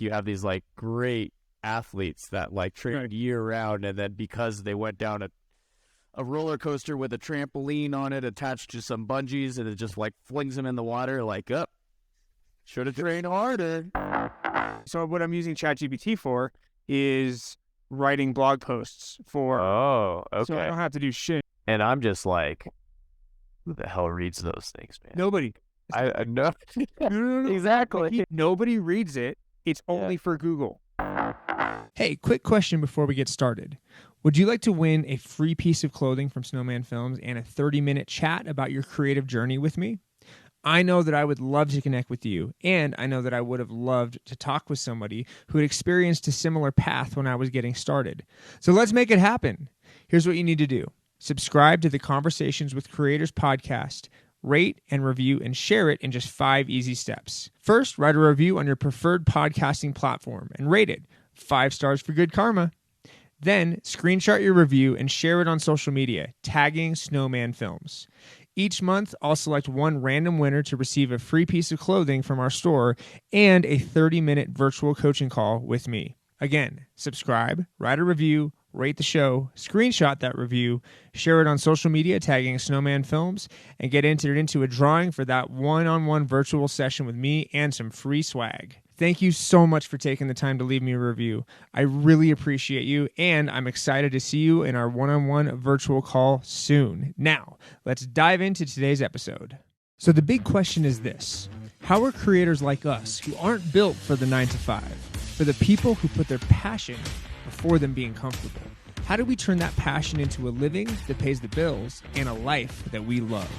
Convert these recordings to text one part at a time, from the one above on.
you have these like great athletes that like train year round, and then because they went down a roller coaster with a trampoline on it attached to some bungees, and it just like flings them in the water, like, up, should have trained harder. So what I'm using ChatGPT for is writing blog posts for. Oh, okay. So I don't have to do shit. And I'm just like, who the hell reads those things, man? Nobody. I know. No. Exactly. Like, nobody reads it. It's only for Google. Hey, quick question before we get started. Would you like to win a free piece of clothing from Snowman Films and a 30-minute chat about your creative journey with me? I know that I would love to connect with you, and I know that I would have loved to talk with somebody who had experienced a similar path when I was getting started. So let's make it happen. Here's what you need to do. Subscribe to the Conversations with Creators podcast, rate and review, and share it in just 5 easy steps. First, write a review on your preferred podcasting platform and rate it 5 stars for good karma. Then, screenshot your review and share it on social media, tagging Snowman Films. Each month, I'll select one random winner to receive a free piece of clothing from our store and a 30-minute virtual coaching call with me. Again, subscribe, write a review, rate the show, screenshot that review, share it on social media, tagging Snowman Films, and get entered into a drawing for that one-on-one virtual session with me and some free swag. Thank you so much for taking the time to leave me a review. I really appreciate you, and I'm excited to see you in our one-on-one virtual call soon. Now, let's dive into today's episode. So the big question is this: how are creators like us, who aren't built for the 9-to-5, for the people who put their passion before them being comfortable, how do we turn that passion into a living that pays the bills and a life that we love?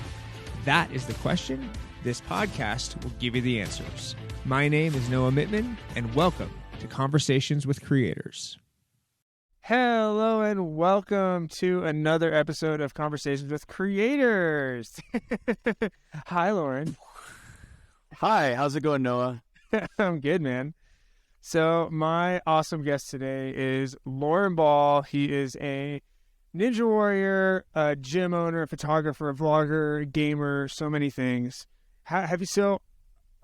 That is the question. This podcast will give you the answers. My name is Noah Mittman, and welcome to Conversations with Creators. Hello and welcome to another episode of Conversations with Creators. Hi, Lorin. Hi, how's it going, Noah? I'm good, man. So my awesome guest today is Lorin Ball. He is a ninja warrior, a gym owner, a photographer, vlogger, gamer, so many things.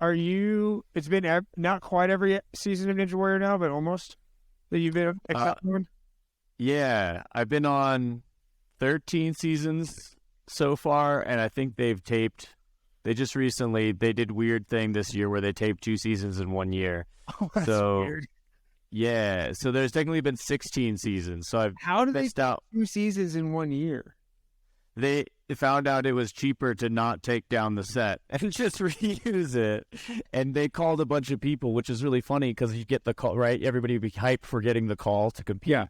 It's been not quite every season of Ninja Warrior now, but almost, that you've been on? Yeah, I've been on 13 seasons so far, and I think they just recently, they did weird thing this year where they taped 2 seasons in 1 year. Oh, that's weird. Yeah, so there's technically been 16 seasons, so How did they missed out. 2 seasons in 1 year? They found out it was cheaper to not take down the set and just reuse it. And they called a bunch of people, which is really funny because you get the call, right? Everybody would be hyped for getting the call to compete. Yeah.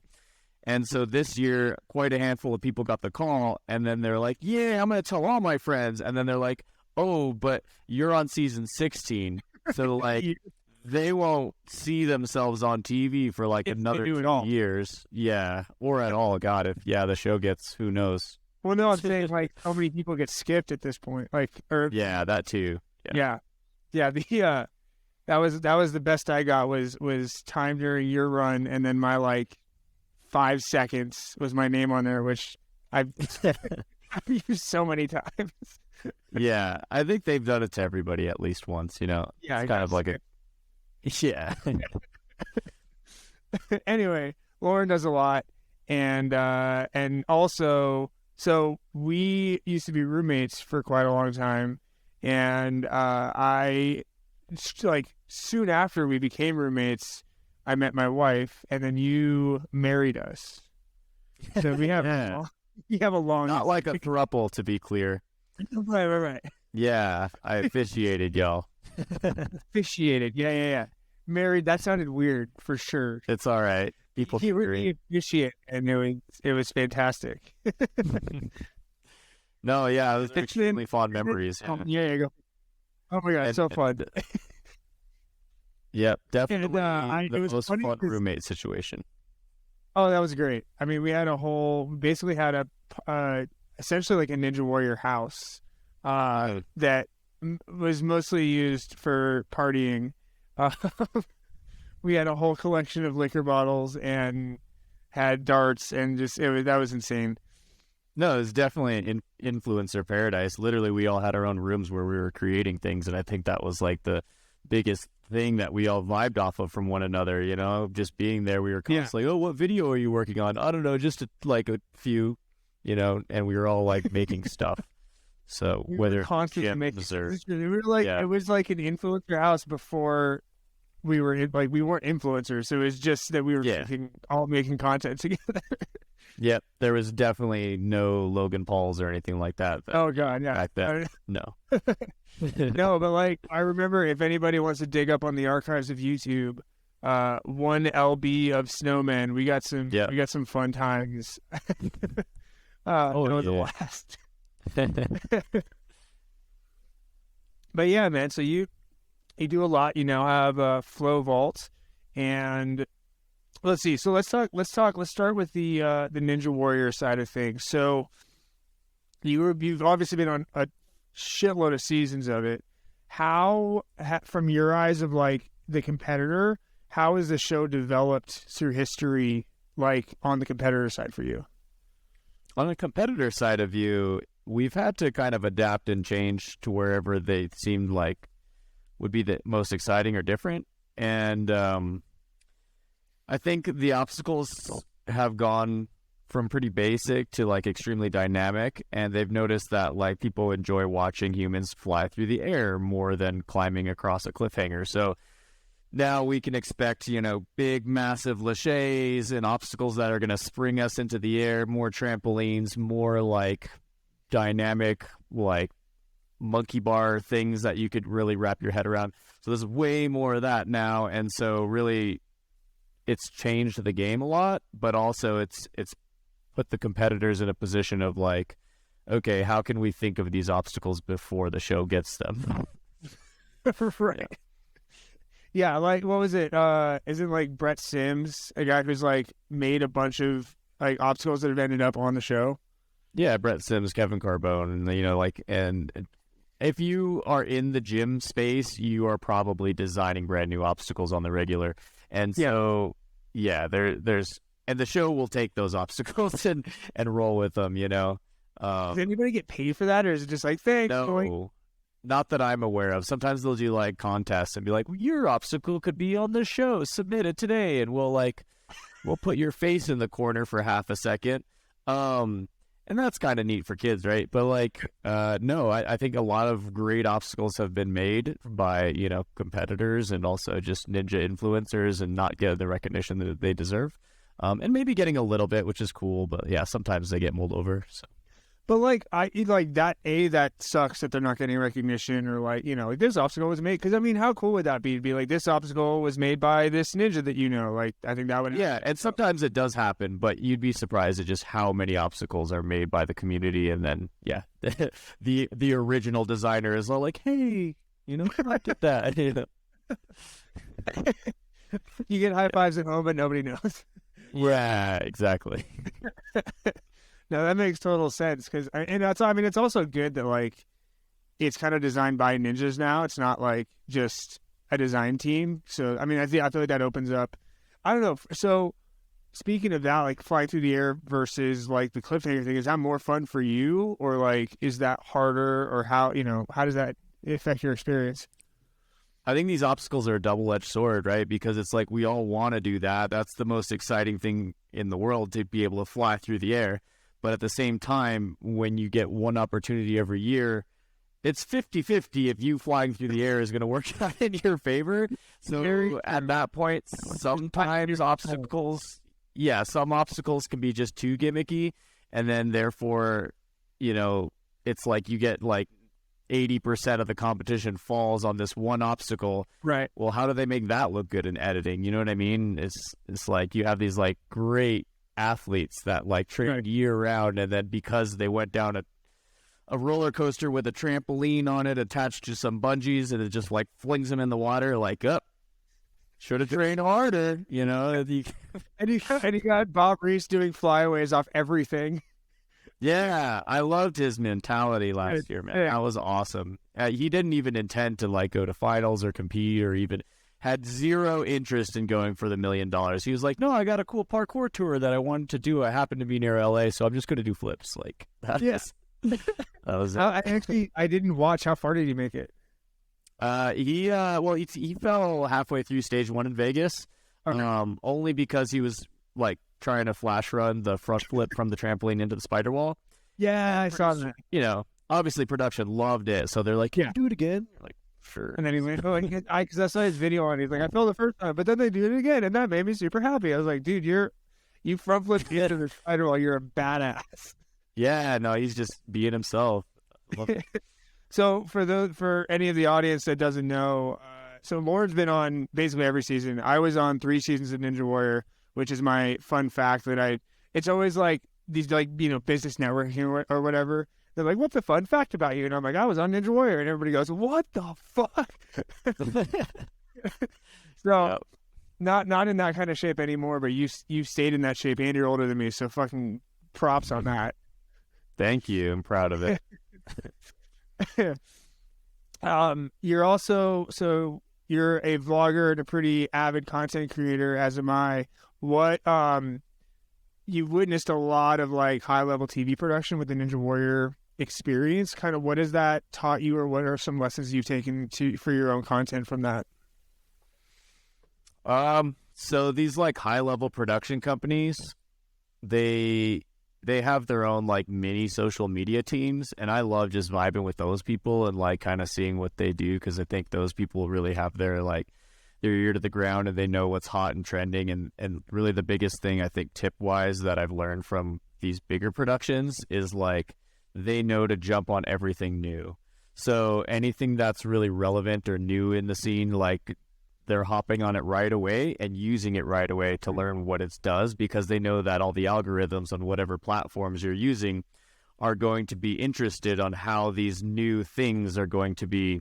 And so this year, quite a handful of people got the call. And then they're like, yeah, I'm going to tell all my friends. And then they're like, oh, but you're on season 16. So, like, they won't see themselves on TV for, like, another 2 years. Yeah. Or at all. God, the show gets, who knows. Well, no, I'm saying, like, how many people get skipped at this point? Yeah, that too. Yeah. That was the best I got was time during your run, and then my, like, 5 seconds was my name on there, which I've used so many times. Yeah, I think they've done it to everybody at least once, Yeah, it's kind of like a... Yeah. Anyway, Lorin does a lot, and also... So we used to be roommates for quite a long time, and soon after we became roommates, I met my wife, and then you married us. So we have a long not like a throuple, to be clear. Right. Yeah, I officiated, y'all. Officiated, yeah. Married, that sounded weird for sure. It's all right. People really appreciate it, and it was fantastic. No, yeah, it was extremely fond memories. Yeah, you go. Oh my God, so fun. Yep, definitely it was most fun roommate situation. Oh, that was great. I mean, we basically had essentially like a Ninja Warrior house that was mostly used for partying. We had a whole collection of liquor bottles and had darts, and that was insane. No, it was definitely an influencer paradise. Literally, we all had our own rooms where we were creating things, and I think that was like the biggest thing that we all vibed off of from one another, just being there. We were constantly, oh, what video are you working on? I don't know, just a few, and we were all like making stuff. So whether constantly making, we were like, yeah. It was like an influencer house before we were we weren't influencers. So it was just that we were all making content together. Yep, there was definitely no Logan Pauls or anything like that. Oh God, yeah. Back then, no. No, but like I remember, if anybody wants to dig up on the archives of YouTube, 1 LB of snowmen, we got some fun times. It was a blast. But yeah, man. So you do a lot. You now have Flow Vault, and let's see. So let's start with the Ninja Warrior side of things. So you've obviously been on a shitload of seasons of it. How, from your eyes of like the competitor, how has the show developed through history, like on the competitor side for you? On the competitor side of you, we've had to kind of adapt and change to wherever they seemed like would be the most exciting or different. And I think the obstacles have gone from pretty basic to like extremely dynamic, and they've noticed that like people enjoy watching humans fly through the air more than climbing across a cliffhanger. So now we can expect, big, massive laches and obstacles that are going to spring us into the air, more trampolines, more like dynamic, like monkey bar things that you could really wrap your head around. So there's way more of that now. And so really it's changed the game a lot, but also it's put the competitors in a position of like, okay, how can we think of these obstacles before the show gets them? Right. Yeah, like what was it? Isn't like Brett Sims, a guy who's like made a bunch of like obstacles that have ended up on the show? Yeah, Brett Sims, Kevin Carbone, and and if you are in the gym space, you are probably designing brand new obstacles on the regular. And so there's and the show will take those obstacles and roll with them, Does anybody get paid for that, or is it just like, thanks? No, not that I'm aware of. Sometimes they'll do like contests and be like, well, your obstacle could be on the show. Submit it today, and we'll put your face in the corner for half a second. And that's kind of neat for kids, right? But no, I think a lot of great obstacles have been made by, competitors and also just ninja influencers and not getting the recognition that they deserve. And maybe getting a little bit, which is cool, but yeah, sometimes they get mulled over. So. But that sucks that they're not getting recognition, or like this obstacle was made, because I mean, how cool would that be to be like, this obstacle was made by this ninja that like I think that would and sometimes it does happen, but you'd be surprised at just how many obstacles are made by the community, and then the original designer is all like, hey, I did that. You get high fives at home, but nobody knows. Yeah, exactly. No, that makes total sense, because it's also good that like it's kind of designed by ninjas now. It's not like just a design team. So I mean, I feel like that opens up. I don't know. So speaking of that, like flying through the air versus like the cliffhanger thing, is that more fun for you, or like is that harder, or how does that affect your experience? I think these obstacles are a double-edged sword, right? Because it's like we all want to do that. That's the most exciting thing in the world, to be able to fly through the air. But at the same time, when you get one opportunity every year, it's 50-50 if you flying through the air is going to work out in your favor. So at that point, sometimes some obstacles can be just too gimmicky. And then therefore, it's like you get like 80% of the competition falls on this one obstacle. Right. Well, how do they make that look good in editing? You know what I mean? It's like you have these like great athletes that like train year round, and then because they went down a roller coaster with a trampoline on it attached to some bungees, and it just like flings them in the water, like, should have trained harder, and you got Bob Reese doing flyaways off everything. Yeah, I loved his mentality last year, man. That was awesome. He didn't even intend to like go to finals or compete, or even had zero interest in going for the $1 million. He was like, no, I got a cool parkour tour that I wanted to do. I happen to be near LA, so I'm just going to do flips. Like, that was I didn't watch. How far did he make it? He fell halfway through stage 1 in Vegas, only because he was like trying to flash run the front flip from the trampoline into the spider wall. Yeah, I saw that. You know, obviously production loved it, so they're like, "Can you do it again?" You're like, sure. And then he went, because I saw his video on it. He's like, I fell the first time, but then they do it again, and that made me super happy. I was like, dude, you front flipped into the spider wall. You're a badass. Yeah, no, he's just being himself. Love it. So for any of the audience that doesn't know, so Lorin's been on basically every season. I was on 3 seasons of Ninja Warrior, which is my fun fact that it's always like these like, you know, business networking or whatever. They're like, what's the fun fact about you? And I'm like, I was on Ninja Warrior. And everybody goes, what the fuck? So not in that kind of shape anymore, but you stayed in that shape and you're older than me. So fucking props on that. Thank you. I'm proud of it. You're also, so you're a vlogger and a pretty avid content creator, as am I. What, you've witnessed a lot of like high level TV production with the Ninja Warrior experience. Kind of what has that taught you, or what are some lessons you've taken for your own content from that? So these like high level production companies, they have their own like mini social media teams, and I love just vibing with those people and like kind of seeing what they do, because I think those people really have their ear to the ground and they know what's hot and trending. And really the biggest thing I think tip wise that I've learned from these bigger productions is like they know to jump on everything new. So anything that's really relevant or new in the scene, like they're hopping on it right away and using it right away to learn what it does, because they know that all the algorithms on whatever platforms you're using are going to be interested on how these new things are going to be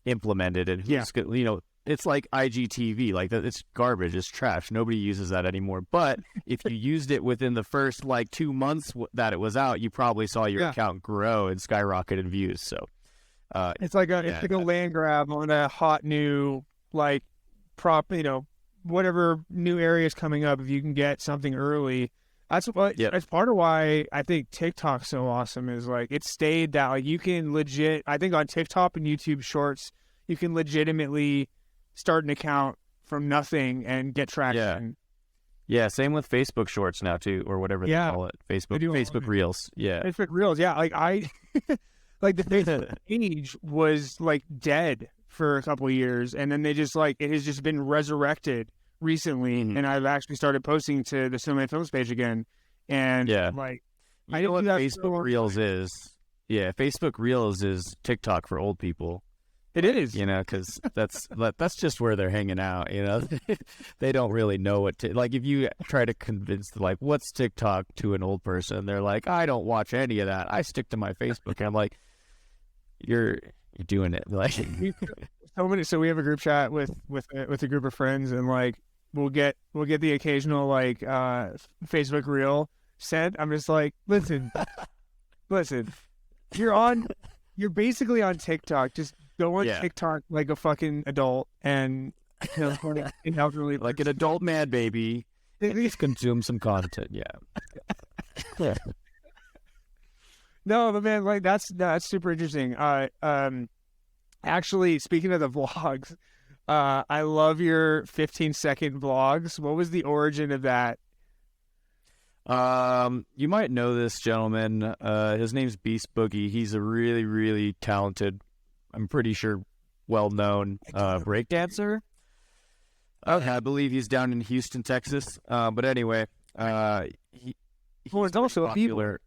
implemented. And who's, you know, it's like IGTV, like that. It's garbage. It's trash. Nobody uses that anymore. But if you used it within the first like 2 months that it was out, you probably saw your account grow and skyrocket in views. So it's like a land grab on a hot new like prop, you know, whatever new area is coming up. If you can get something early, that's part of why I think TikTok's so awesome, is like it stayed that like you can legit, I think on TikTok and YouTube Shorts, you can legitimately start an account from nothing and get traction. Yeah, same with Facebook Shorts now too, or whatever they call it. Facebook Reels. Yeah. Facebook Reels, yeah. Like like the Facebook page was like dead for a couple of years, and then they just like, it has just been resurrected recently, and I've actually started posting to the Snowman Films page again. And like, I know what Facebook Reels is. Yeah, Facebook Reels is TikTok for old people. It is, you know, because that's just where they're hanging out. You know, they don't really know what to like. If you try to convince like what's TikTok to an old person, they're like, I don't watch any of that. I stick to my Facebook. And I'm like, you're doing it like so we have a group chat with a group of friends, and like we'll get the occasional like Facebook reel sent. I'm just like, listen, you're basically on TikTok. Just go on TikTok like a fucking adult, and you know, an elderly like an adult man, baby. Just consume some content. Yeah. No, but man, like that's super interesting. Actually, speaking of the vlogs, I love your 15-second vlogs. What was the origin of that? You might know this gentleman. His name's Beast Boogie. He's a really, really talented, I'm pretty sure, well-known breakdancer. I believe he's down in Houston, Texas. But anyway, he's also popular. A b-boy.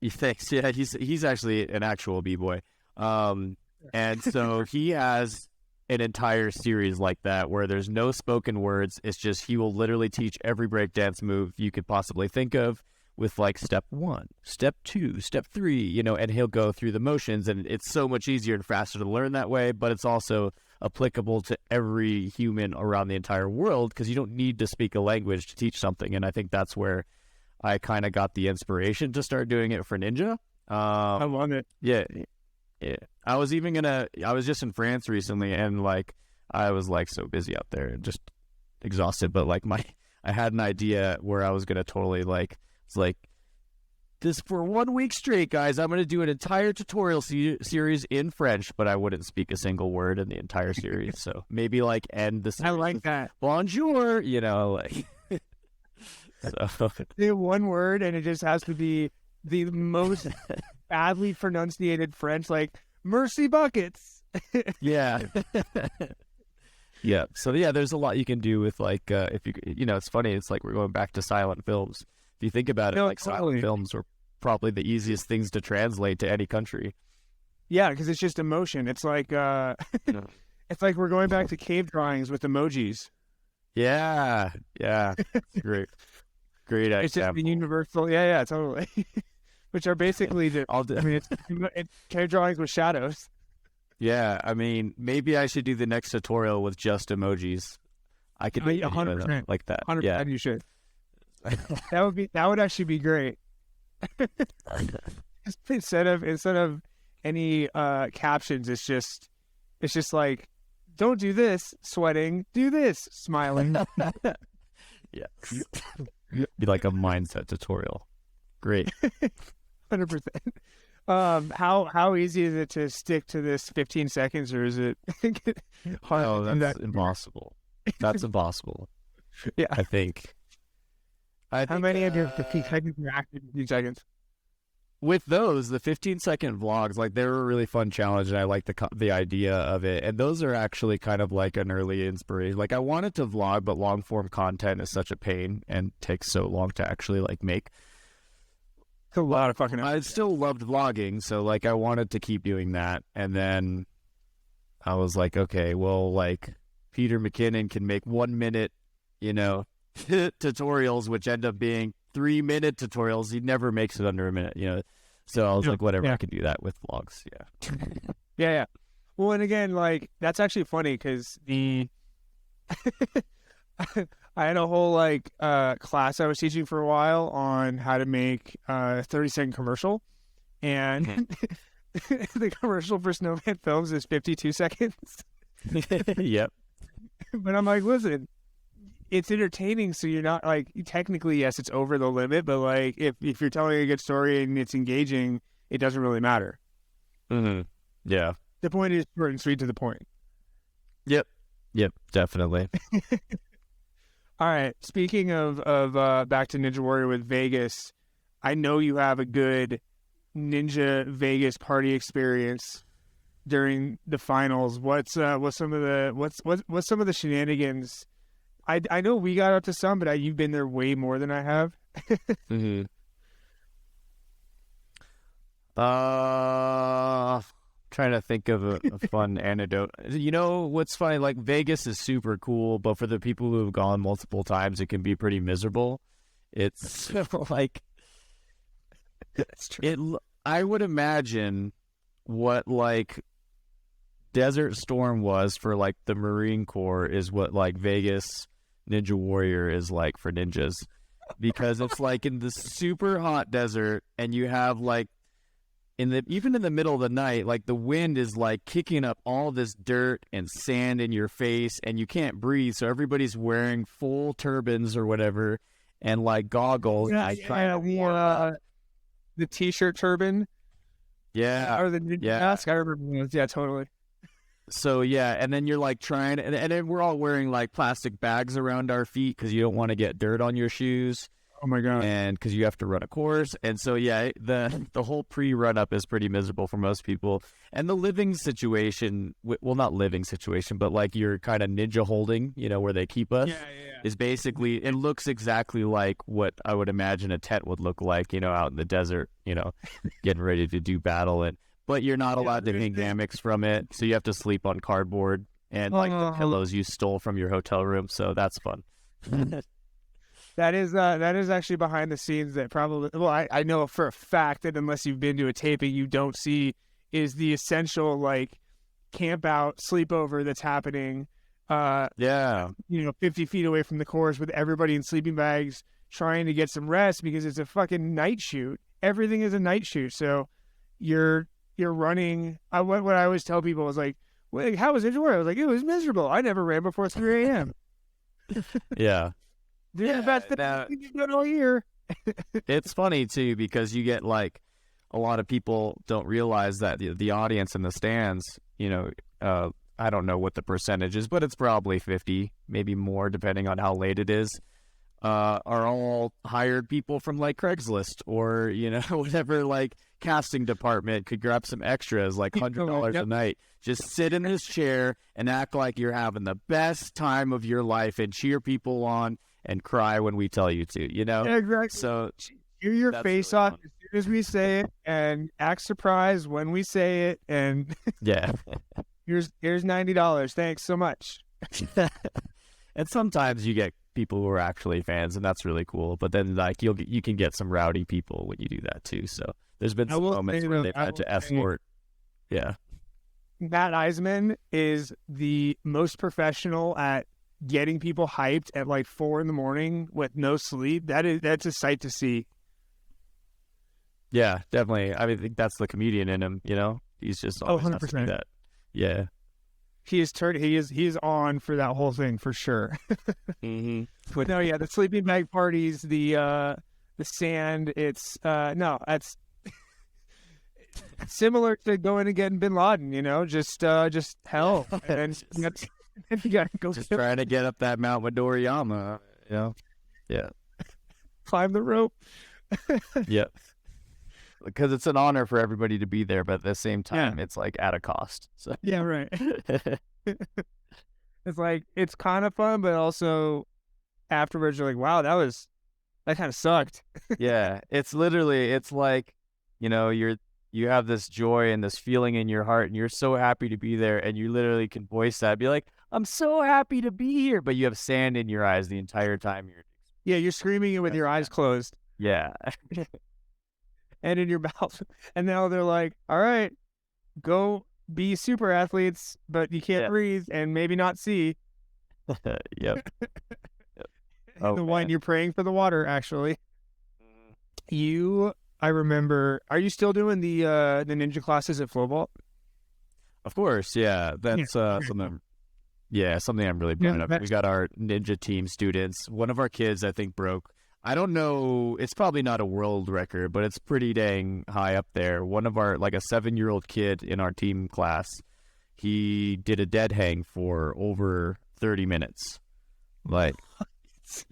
He thinks, yeah, he's actually an actual b-boy. And so he has an entire series like that where there's no spoken words. It's just he will literally teach every breakdance move you could possibly think of with like step 1, step 2, step 3, you know, and he'll go through the motions, and it's so much easier and faster to learn that way, but it's also applicable to every human around the entire world because you don't need to speak a language to teach something. And I think that's where I kind of got the inspiration to start doing it for Ninja. I love it. Yeah. I was just in France recently, and like I was like so busy out there and just exhausted, but like I had an idea where I was gonna totally like, it's like this for 1 week straight, guys. I'm going to do an entire tutorial series in French, but I wouldn't speak a single word in the entire series. So maybe like end the series I like with that. bonjour, like. So. Say one word, and it just has to be the most badly pronunciated French, like mercy buckets. Yeah. Yeah. So yeah, there's a lot you can do with like if you it's funny. It's like we're going back to silent films. If you think about it, No, like totally. silent films were probably the easiest things to translate to any country. Yeah, because it's just emotion. It's like it's like we're going back to cave drawings with emojis. Yeah. Yeah. Great. Great It's just example. the universal. Yeah, totally. Which are basically it's cave drawings with shadows. Yeah. I mean, maybe I should do the next tutorial with just emojis. I could 100% like that. 100%. Yeah. You should. That would actually be great. instead of any captions, it's just like, don't do this sweating, do this smiling. Yeah. Be like a mindset tutorial. Great. 100%. How easy is it to stick to this 15 seconds, or is it hard? Oh, that's impossible. That's impossible. Yeah. I think. How many of your 15 seconds are active 15 seconds? With those, the 15-second vlogs, like they're a really fun challenge, and I like the idea of it. And those are actually kind of like an early inspiration. Like I wanted to vlog, but long form content is such a pain and takes so long to actually like make. It's a lot of fucking. I still loved vlogging, so like I wanted to keep doing that. And then I was like, okay, well, like Peter McKinnon can make 1 minute, tutorials, which end up being 3-minute tutorials. He never makes it under a minute, So I was like, whatever, I can do that with vlogs. Yeah. Yeah. Well, and again, like that's actually funny because I had a whole class I was teaching for a while on how to make a 30-second commercial, and the commercial for Snowman Films is 52 seconds. Yep. But I'm like, listen, it's entertaining, so you're not like technically, yes, it's over the limit, but like if you're telling a good story and it's engaging, it doesn't really matter. Mm-hmm. Yeah. The point is short and sweet to the point. Yep, definitely. All right. Speaking of back to Ninja Warrior with Vegas, I know you have a good Ninja Vegas party experience during the finals. What's some of the shenanigans? I know we got up to some, but you've been there way more than I have. Mm-hmm. Trying to think of a fun anecdote. What's funny? Like Vegas is super cool, but for the people who have gone multiple times, it can be pretty miserable. It's like That's true. I would imagine what like Desert Storm was for like the Marine Corps is what like Vegas Ninja Warrior is like for ninjas, because it's like in the super hot desert, and you have like even in the middle of the night, like the wind is like kicking up all this dirt and sand in your face, and you can't breathe. So everybody's wearing full turbans or whatever, and like goggles. The t-shirt turban. Yeah. Or the ninja mask. I remember those. Yeah, totally. So yeah, and then you're like trying, and then we're all wearing like plastic bags around our feet because you don't want to get dirt on your shoes. Oh my god! And because you have to run a course, and so yeah, the whole pre-run up is pretty miserable for most people. And the living situation, well, not living situation, but like your kind of ninja holding, where they keep us, is basically, it looks exactly like what I would imagine a tent would look like, out in the desert, getting ready to do battle, but you're not allowed to hang hammocks from it, so you have to sleep on cardboard and like the pillows you stole from your hotel room. So that's fun. That is actually behind the scenes that probably, well, I know for a fact that unless you've been to a taping, you don't see is the essential like camp out sleepover that's happening. 50 feet away from the course with everybody in sleeping bags trying to get some rest because it's a fucking night shoot. Everything is a night shoot. So you're running. What I always tell people is like, wait, how was it? I was like, it was miserable. I never ran before 3 a.m. Yeah. Doing the best thing you've done all year. It's funny too because you get like a lot of people don't realize that the audience in the stands, I don't know what the percentage is, but it's probably 50, maybe more, depending on how late it is. Are all hired people from like Craigslist or whatever like casting department could grab some extras like $100 a night. Just sit in this chair and act like you're having the best time of your life and cheer people on and cry when we tell you to. Yeah, exactly. So cheer your face really off fun. as soon as we say it, and act surprised when we say it. And Yeah. here's $90. Thanks so much. And sometimes you get people who are actually fans, and that's really cool. But then, like, you can get some rowdy people when you do that too. So there's been some moments where they've had to escort. Yeah, Matt Eisman is the most professional at getting people hyped at like 4 a.m. with no sleep. That's a sight to see. yeah, definitely. I think that's the comedian in him. He's just always has to do 100%. that. Yeah. He is on for that whole thing for sure. Mm-hmm. But no, yeah, the sleeping bag parties, the sand. It's that's similar to going and getting Bin Laden. Just hell, and then you gotta go Just trying to get up that Mount Midoriyama. Yeah. climb the rope. Yeah. Because it's an honor for everybody to be there, but at the same time, it's like at a cost. So Yeah, right. It's like it's kind of fun, but also afterwards you're like, wow, that kind of sucked. yeah, it's like, you have this joy and this feeling in your heart and you're so happy to be there and you literally can voice that, be like, I'm so happy to be here, but you have sand in your eyes the entire time You're screaming it with your eyes closed yeah. and in your mouth. And now they're like, all right, go be super athletes, but you can't breathe and maybe not see. Yep. Oh, the wine, you're praying for the water, actually. I remember, are you still doing the ninja classes at Flowball? Of course, yeah. That's something I'm really proud of. We got our ninja team students. One of our kids, I think, broke. I don't know. It's probably not a world record, but it's pretty dang high up there. One of our, like a 7-year-old kid in our team class, he did a dead hang for over 30 minutes. Like,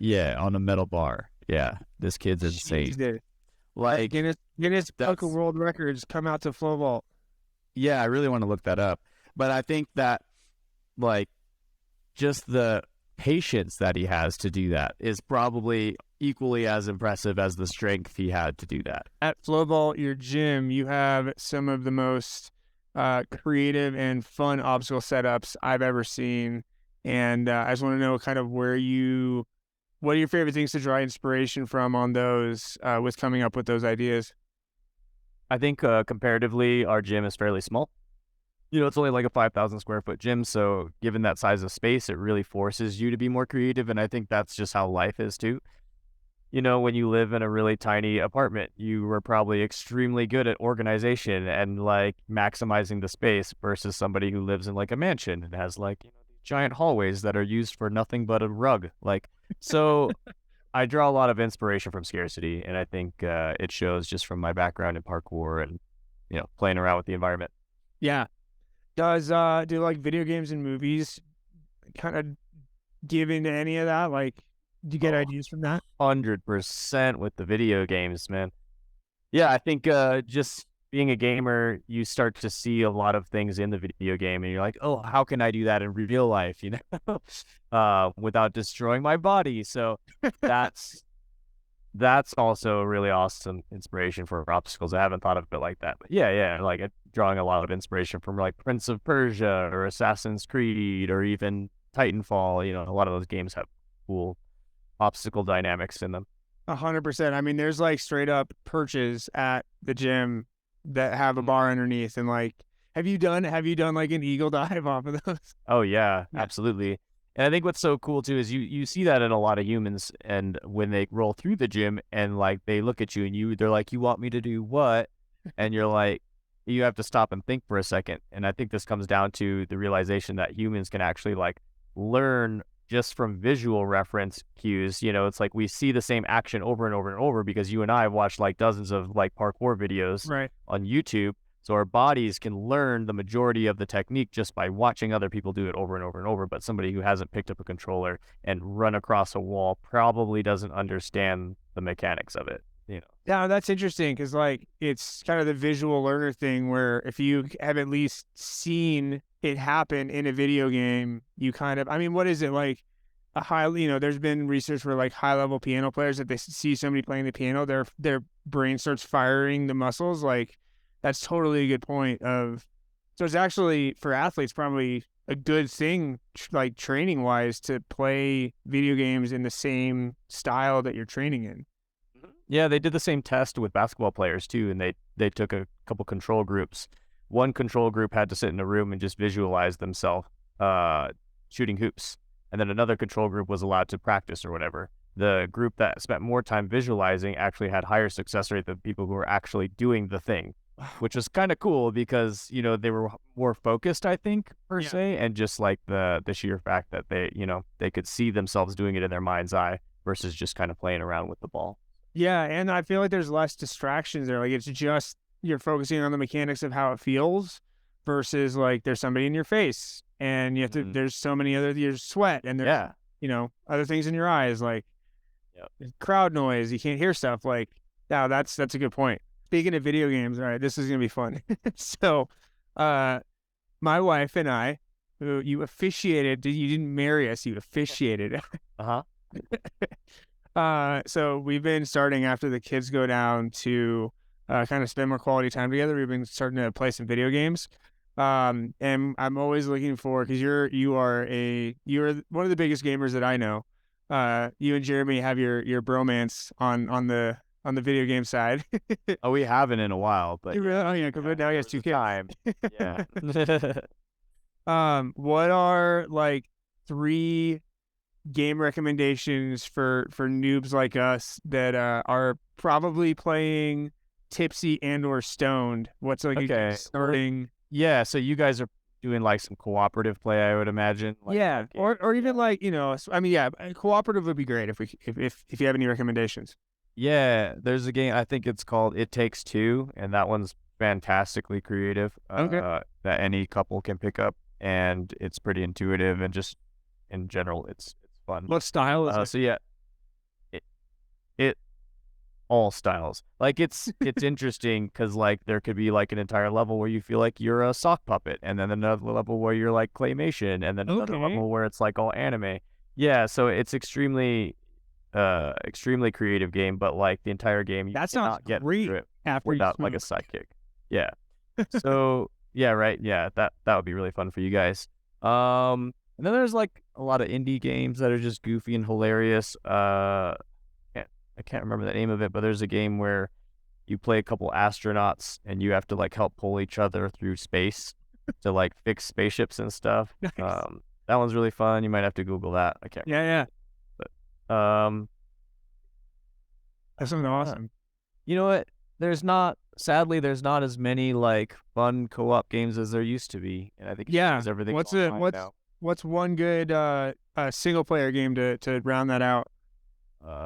on a metal bar. Yeah, this kid's insane. Jeez, like Guinness Book of World Records come out to Flowball. Yeah, I really want to look that up. But I think that, like, just the patience that he has to do that is probably equally as impressive as the strength he had to do that. At Flowball, your gym, you have some of the most creative and fun obstacle setups I've ever seen. And I just want to know kind of what are your favorite things to draw inspiration from on those with coming up with those ideas? I think comparatively, our gym is fairly small. It's only like a 5,000 square foot gym. So given that size of space, it really forces you to be more creative. And I think that's just how life is too. When you live in a really tiny apartment, you were probably extremely good at organization and like maximizing the space versus somebody who lives in like a mansion and has like giant hallways that are used for nothing but a rug. So I draw a lot of inspiration from scarcity, and I think it shows just from my background in parkour and playing around with the environment. Yeah. Do like video games and movies kind of give into any of that? Like, do you get ideas from that? 100% with the video games, man. Yeah, I think just being a gamer, you start to see a lot of things in the video game, and you're like, oh, how can I do that in real life, without destroying my body? So that's also a really awesome inspiration for obstacles. I haven't thought of it like that. But yeah, like drawing a lot of inspiration from like Prince of Persia or Assassin's Creed or even Titanfall. A lot of those games have cool obstacle dynamics in them. 100%. I mean, there's like straight up perches at the gym that have a bar underneath, and like, have you done like an eagle dive off of those? Oh yeah, absolutely. And I think what's so cool too is you see that in a lot of humans, and when they roll through the gym and like they look at you and they're like, you want me to do what? And you're like, you have to stop and think for a second. And I think this comes down to the realization that humans can actually like learn just from visual reference cues. You know, it's like we see the same action over and over and over because you and I have watched like dozens of like parkour videos Right. on YouTube. So our bodies can learn the majority of the technique just by watching other people do it over and over and over. But somebody who hasn't picked up a controller and run across a wall probably doesn't understand the mechanics of it, you know. Yeah, that's interesting because like it's kind of the visual learner thing where if you have at least seen it happen in a video game, you kind of, I mean, what is it like a high, you know, there's been research where like high level piano players, if they see somebody playing the piano, their brain starts firing the muscles. Like that's totally a good point of, so it's actually for athletes probably a good thing, like training wise, to play video games in the same style that you're training in. Yeah, they did the same test with basketball players too, and they took a couple control groups. One control group had to sit in a room and just visualize themselves shooting hoops, and then another control group was allowed to practice or whatever. The group that spent more time visualizing actually had higher success rate than people who were actually doing the thing, which was kind of cool because, you know, they were more focused, I think, per se, and just like the sheer fact that they, you know, they could see themselves doing it in their mind's eye versus just kind of playing around with the ball. Yeah, and I feel like there's less distractions there. Like it's just you're focusing on the mechanics of how it feels versus like there's somebody in your face and you have to, there's so many other, there's sweat and there's, you know, other things in your eyes, like crowd noise, you can't hear stuff. Like, yeah, that's a good point. Speaking of video games, all right, this is going to be fun. So, my wife and I, who you officiated, you didn't marry us, you officiated. So we've been starting after the kids go down to kind of spend more quality time together. We've been starting to play some video games. And I'm always looking for, because you are one of the biggest gamers that I know. You and Jeremy have your bromance on the video game side. Oh, we haven't in a while, but oh yeah, because now he has 2 kids. Yeah. What are like 3 game recommendations for noobs like us that are probably playing tipsy and or stoned? What's like a starting? Yeah, so you guys are doing like some cooperative play, I would imagine. Like, yeah, or even like, you know, I mean, yeah, cooperative would be great if you have any recommendations. Yeah, there's a game, I think it's called It Takes Two, and that one's fantastically creative. That any couple can pick up, and it's pretty intuitive, and just in general, it's fun. What style is it? So yeah, it all styles. Like it's interesting because like there could be like an entire level where you feel like you're a sock puppet, and then another level where you're like claymation, and then another level where it's like all anime. Yeah, so it's extremely creative game, but like the entire game you cannot get through it without like a sidekick. Yeah. So yeah, right. Yeah, that would be really fun for you guys. And then there's like a lot of indie games that are just goofy and hilarious. I can't remember the name of it, but there's a game where you play a couple astronauts and you have to like help pull each other through space to like fix spaceships and stuff. Nice. That one's really fun. You might have to Google that. I can't remember. Yeah. But that's something awesome. You know what? Sadly, there's not as many like fun co-op games as there used to be. And I think everything. What's one good single player game to round that out?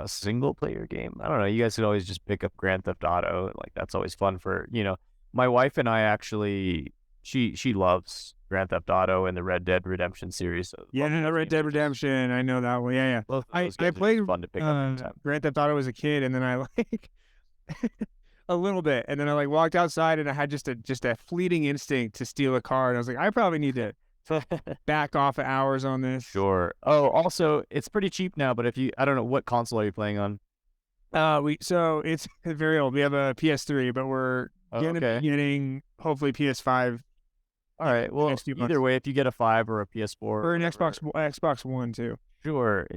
Single player game? I don't know. You guys could always just pick up Grand Theft Auto. Like that's always fun for, you know, my wife and I actually, she loves Grand Theft Auto and the Red Dead Redemption series. So Red Dead Redemption. I know that one. Yeah. Both I played fun to pick up Grand Theft Auto as a kid, and then I like a little bit, and then I like walked outside, and I had just a fleeting instinct to steal a car, and I was like, I probably need to back off hours on this. Sure. Oh, also, it's pretty cheap now, but I don't know, what console are you playing on? So it's very old. We have a PS3, but we're gonna be getting hopefully PS5. All right. Well, either way, if you get a 5 or a PS4 or an Xbox One too. Sure.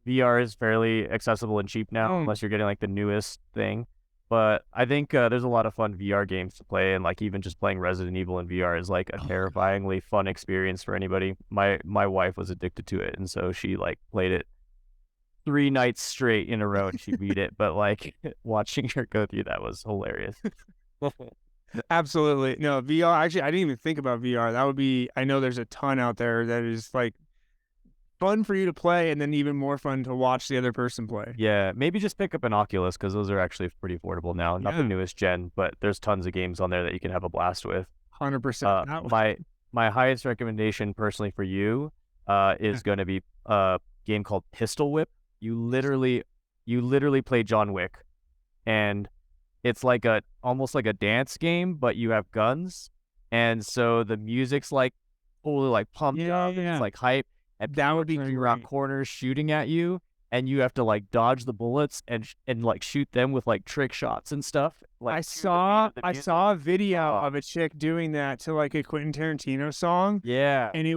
VR is fairly accessible and cheap now, unless you're getting like the newest thing. But I think there's a lot of fun VR games to play, and like even just playing Resident Evil in VR is like a terrifyingly fun experience for anybody. My wife was addicted to it, and so she like played it 3 nights straight in a row, and she beat it. But like watching her go through that was hilarious. Absolutely. No, VR, actually, I didn't even think about VR. That would be, I know there's a ton out there that is like fun for you to play, and then even more fun to watch the other person play. Yeah, maybe just pick up an Oculus because those are actually pretty affordable now. Not the Yeah. newest gen, but there's tons of games on there that you can have a blast with. 100%. My highest recommendation personally for you is going to be a game called Pistol Whip. You literally play John Wick, and it's like almost like a dance game, but you have guns, and so the music's like totally like pumped up. Yeah. It's like hype, and That would be turning around great. corners shooting at you, and you have to like dodge the bullets and like shoot them with like trick shots and stuff. Like I saw a video of a chick doing that to like a Quentin Tarantino song, Yeah, and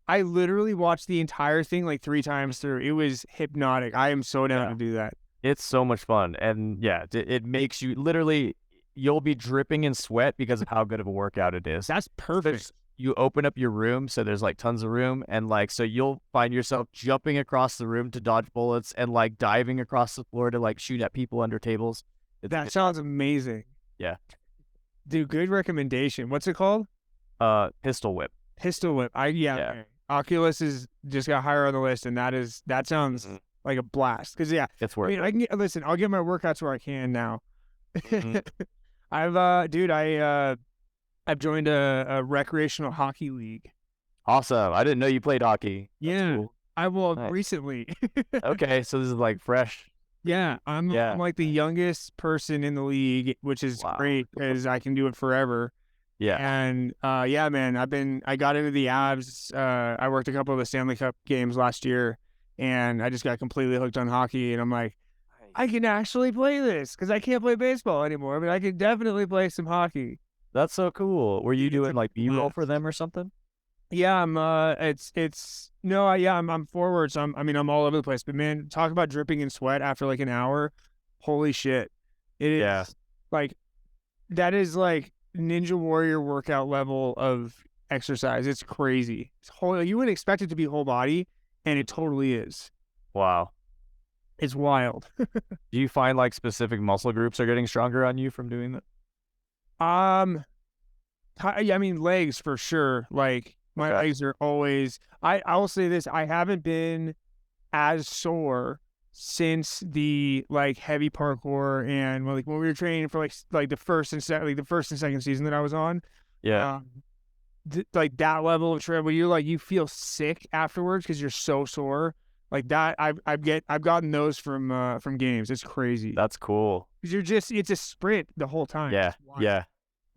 I literally watched the entire thing like 3 times through. It was hypnotic. I am so down to do that. it's so much fun, and yeah, it makes you literally you'll be dripping in sweat because of how good of a workout it is. That's perfect. You open up your room, so there's like tons of room, and like so you'll find yourself jumping across the room to dodge bullets and like diving across the floor to like shoot at people under tables. That sounds amazing. Yeah. Dude, good recommendation. What's it called? Pistol Whip. Pistol Whip. Yeah. Okay. Oculus is just got higher on the list, and that sounds like a blast. Because It's I worth mean, it. I can listen. I'll get my workouts where I can now. Mhm. I've joined a recreational hockey league. Awesome. I didn't know you played hockey. That's Yeah. cool. I will Nice. recently. Okay, so this is like fresh. Yeah, I'm like the youngest person in the league, which is Wow. great because I can do it forever. Yeah. And yeah, man, I got into the Avs. I worked a couple of the Stanley Cup games last year, and I just got completely hooked on hockey. And I'm like, I can actually play this because I can't play baseball anymore, but I can definitely play some hockey. That's so cool. Were you It's a doing like B-roll blast. for them or something? Yeah, I'm I'm forward, so I'm all over the place. But man, talk about dripping in sweat after like an hour. Holy shit. It is Yeah. like that is like Ninja Warrior workout level of exercise. It's crazy. You wouldn't expect it to be whole body, and it totally is. Wow. It's wild. Do you find like specific muscle groups are getting stronger on you from doing that? I mean legs for sure. Like my Okay. legs are always. I will say this. I haven't been as sore since the like heavy parkour and like when we were training for like the first and second season that I was on. Yeah. Like that level of trip where you feel sick afterwards because you're so sore. Like that, I've gotten those from games. It's crazy. That's cool. Because it's a sprint the whole time. Yeah. It's wild. Yeah.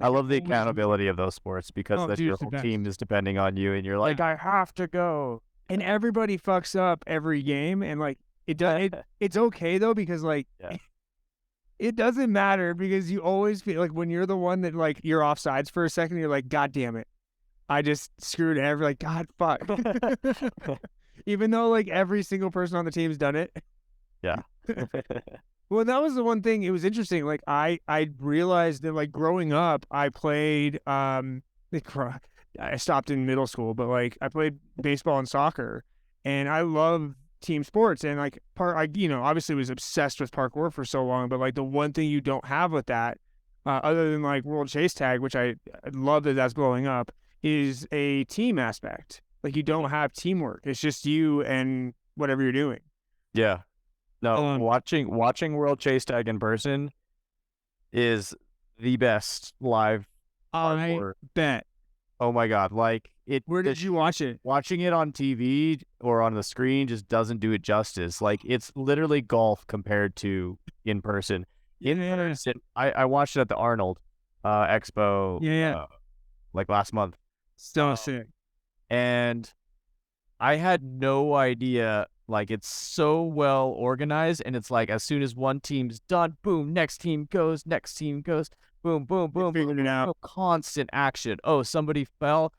I Like, love the you're always- accountability of those sports because Oh, then dude, your it's the whole best. team is depending on you, and you're like, I have to go. And everybody fucks up every game, and like it's okay though because like Yeah. it doesn't matter because you always feel like when you're the one that like you're offsides for a second, you're like, God damn it, I just screwed God fuck. Even though like every single person on the team's done it. Yeah. Well, that was the one thing. It was interesting. Like I realized that like growing up, I played I stopped in middle school, but like I played baseball and soccer, and I love team sports. And like obviously was obsessed with parkour for so long. But like the one thing you don't have with that, other than like World Chase Tag, which I love that's blowing up, is a team aspect. Like you don't have teamwork. It's just you and whatever you're doing. Yeah. No, watching World Chase Tag in person is the best live parkour. Bet. Oh my God. Like Where did you watch it? Watching it on TV or on the screen just doesn't do it justice. Like it's literally golf compared to in person. In person, I watched it at the Arnold Expo like last month. So sick. And I had no idea. Like it's so well organized, and it's like as soon as one team's done, boom, next team goes, boom, boom, boom, Figured it out. constant action. Oh, somebody fell,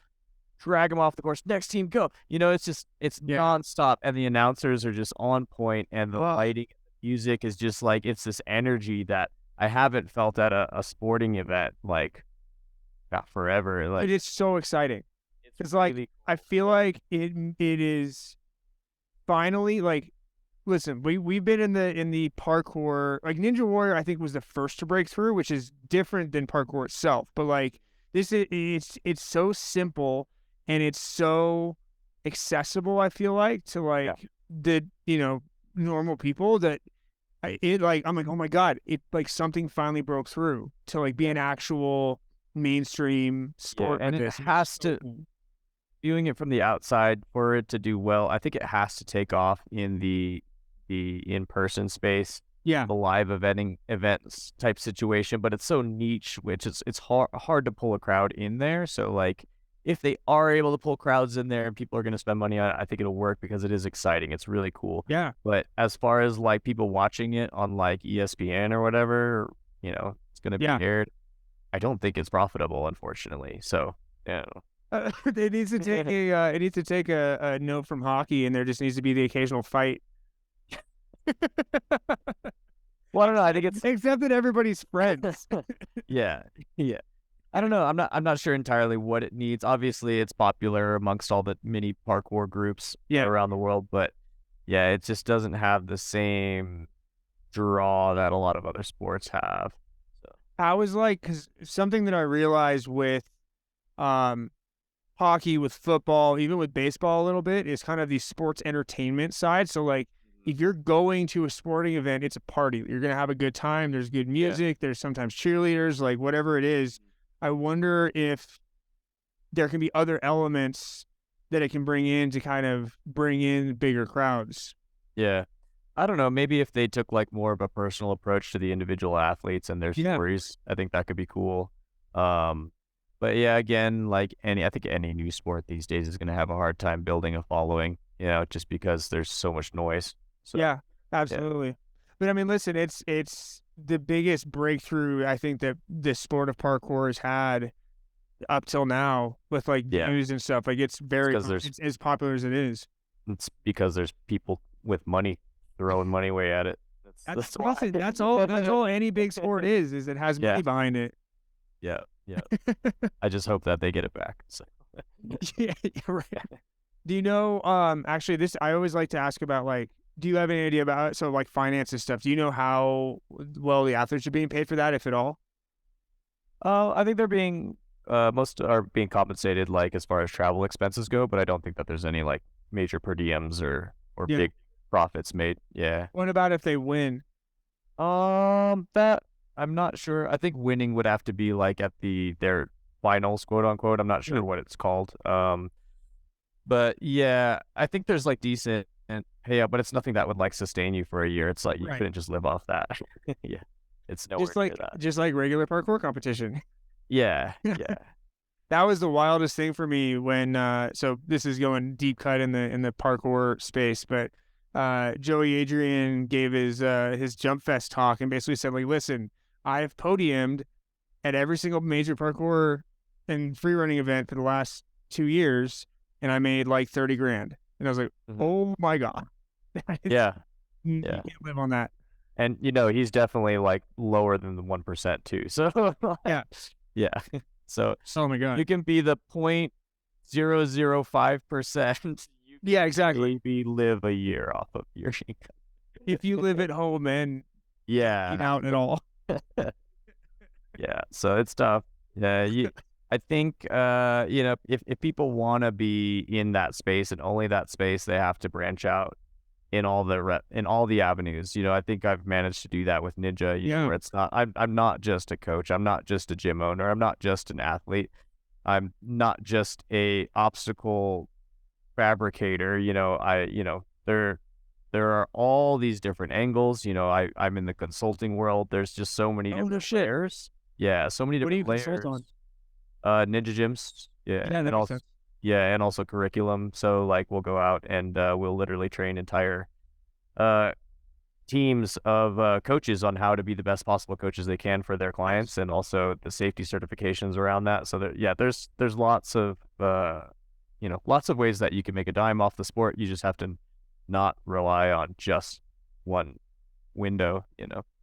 drag them off the course. Next team go. It's nonstop, and the announcers are just on point, and the lighting, music is just like it's this energy that I haven't felt at a sporting event like not forever. Like It's so exciting. It's like really I feel like it is finally like listen, we've been in the parkour, like Ninja Warrior I think was the first to break through, which is different than parkour itself. But like this is it's so simple and it's so accessible, I feel like, to like the, normal people that I'm like, oh my God, it like something finally broke through to like be an actual mainstream sport. and like it this. has to, viewing it from the outside, for it to do well, I think it has to take off in the in-person space, Yeah. the live events type situation. But it's so niche, which it's hard to pull a crowd in there. So like, if they are able to pull crowds in there and people are going to spend money on it, I think it'll work because it is exciting. It's really cool. Yeah. But as far as like people watching it on like ESPN or whatever, it's going to be aired, I don't think it's profitable, unfortunately. So, yeah. It needs to take a note from hockey, and there just needs to be the occasional fight. Well, I don't know. I think it's except that everybody's friends. yeah. I don't know. I'm not sure entirely what it needs. Obviously, it's popular amongst all the mini parkour groups around the world, but yeah, it just doesn't have the same draw that a lot of other sports have. So. I was like, because something that I realized with hockey, with football, even with baseball a little bit, is kind of the sports entertainment side. So like, if you're going to a sporting event, it's a party. You're going to have a good time. There's good music. There's sometimes cheerleaders, like whatever it is. I wonder if there can be other elements that it can bring in to kind of bring in bigger crowds. Yeah. I don't know. Maybe if they took like more of a personal approach to the individual athletes and their stories, I think that could be cool. But yeah, again, like I think any new sport these days is going to have a hard time building a following, just because there's so much noise. So, yeah, absolutely. Yeah. But I mean, listen, it's the biggest breakthrough I think that this sport of parkour has had up till now with like news and stuff. Like it's as popular as it is. It's because there's people with money throwing money away at it. That's all any big sport is it has money behind it. Yeah. I just hope that they get it back. So. Yeah, right. Do you know, actually this, I always like to ask about like, do you have any idea about it? So like finances stuff, do you know how well the athletes are being paid for that, if at all? I think they're being, most are being compensated like as far as travel expenses go, but I don't think that there's any like major per diems or big profits made. Yeah. What about if they win? That I'm not sure. I think winning would have to be like at their finals, quote unquote. I'm not sure what it's called. But yeah, I think there's like decent payout, but it's nothing that would like sustain you for a year. It's like you couldn't just live off that. Yeah, it's nowhere near that. Just like regular parkour competition. Yeah. That was the wildest thing for me when. So this is going deep cut in the parkour space, but Joey Adrian gave his Jump Fest talk and basically said like, listen, I've podiumed at every single major parkour and free running event for the last 2 years, and I made like 30 grand. And I was like, oh my God. Yeah. You can't live on that. And, he's definitely like lower than the 1% too. So, yeah. So, oh my God. You can be the 0.005%. Yeah, exactly. Maybe live a year off of your income. If you live at home and eat out at all. Yeah. So it's tough. Yeah. I think, if people want to be in that space and only that space, they have to branch out in all the avenues. I think I've managed to do that with Ninja. Where it's not. I'm not just a coach. I'm not just a gym owner. I'm not just an athlete. I'm not just a obstacle fabricator. There are all these different angles. I'm in the consulting world. There's just so many different layers. Yeah, so many different layers. Consult on? Ninja gyms, and also and also curriculum. So like we'll go out and we'll literally train entire teams of coaches on how to be the best possible coaches they can for their clients, and also the safety certifications around that. So there's lots of lots of ways that you can make a dime off the sport. You just have to not rely on just one window.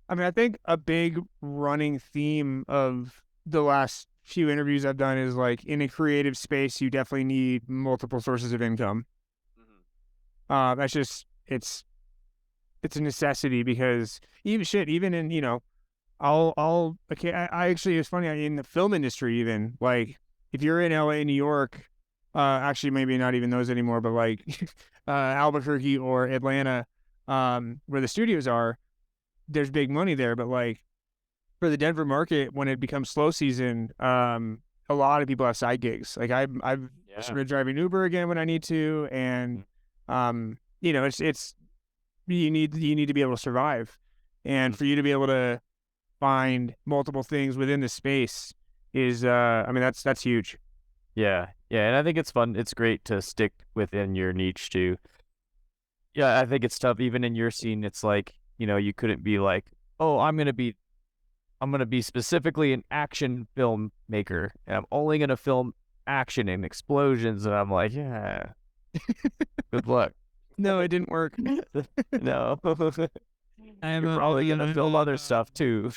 I mean, I think a big running theme of the last few interviews I've done is like in a creative space, you definitely need multiple sources of income. That's just, it's a necessity because even in, I actually, it's funny in the film industry, even like if you're in LA, New York, actually maybe not even those anymore, but like Albuquerque or Atlanta, where the studios are, there's big money there. But like for the Denver market, when it becomes slow season, a lot of people have side gigs. Like I've started driving Uber again when I need to, and it's you need to be able to survive, and for you to be able to find multiple things within the space is that's huge. Yeah, and I think it's fun. It's great to stick within your niche too. Yeah, I think it's tough. Even in your scene, it's like, you couldn't be like, oh, I'm gonna be specifically an action filmmaker, and I'm only gonna film action and explosions. And I'm like, yeah, good luck. No, it didn't work. No, you're probably gonna film other stuff too.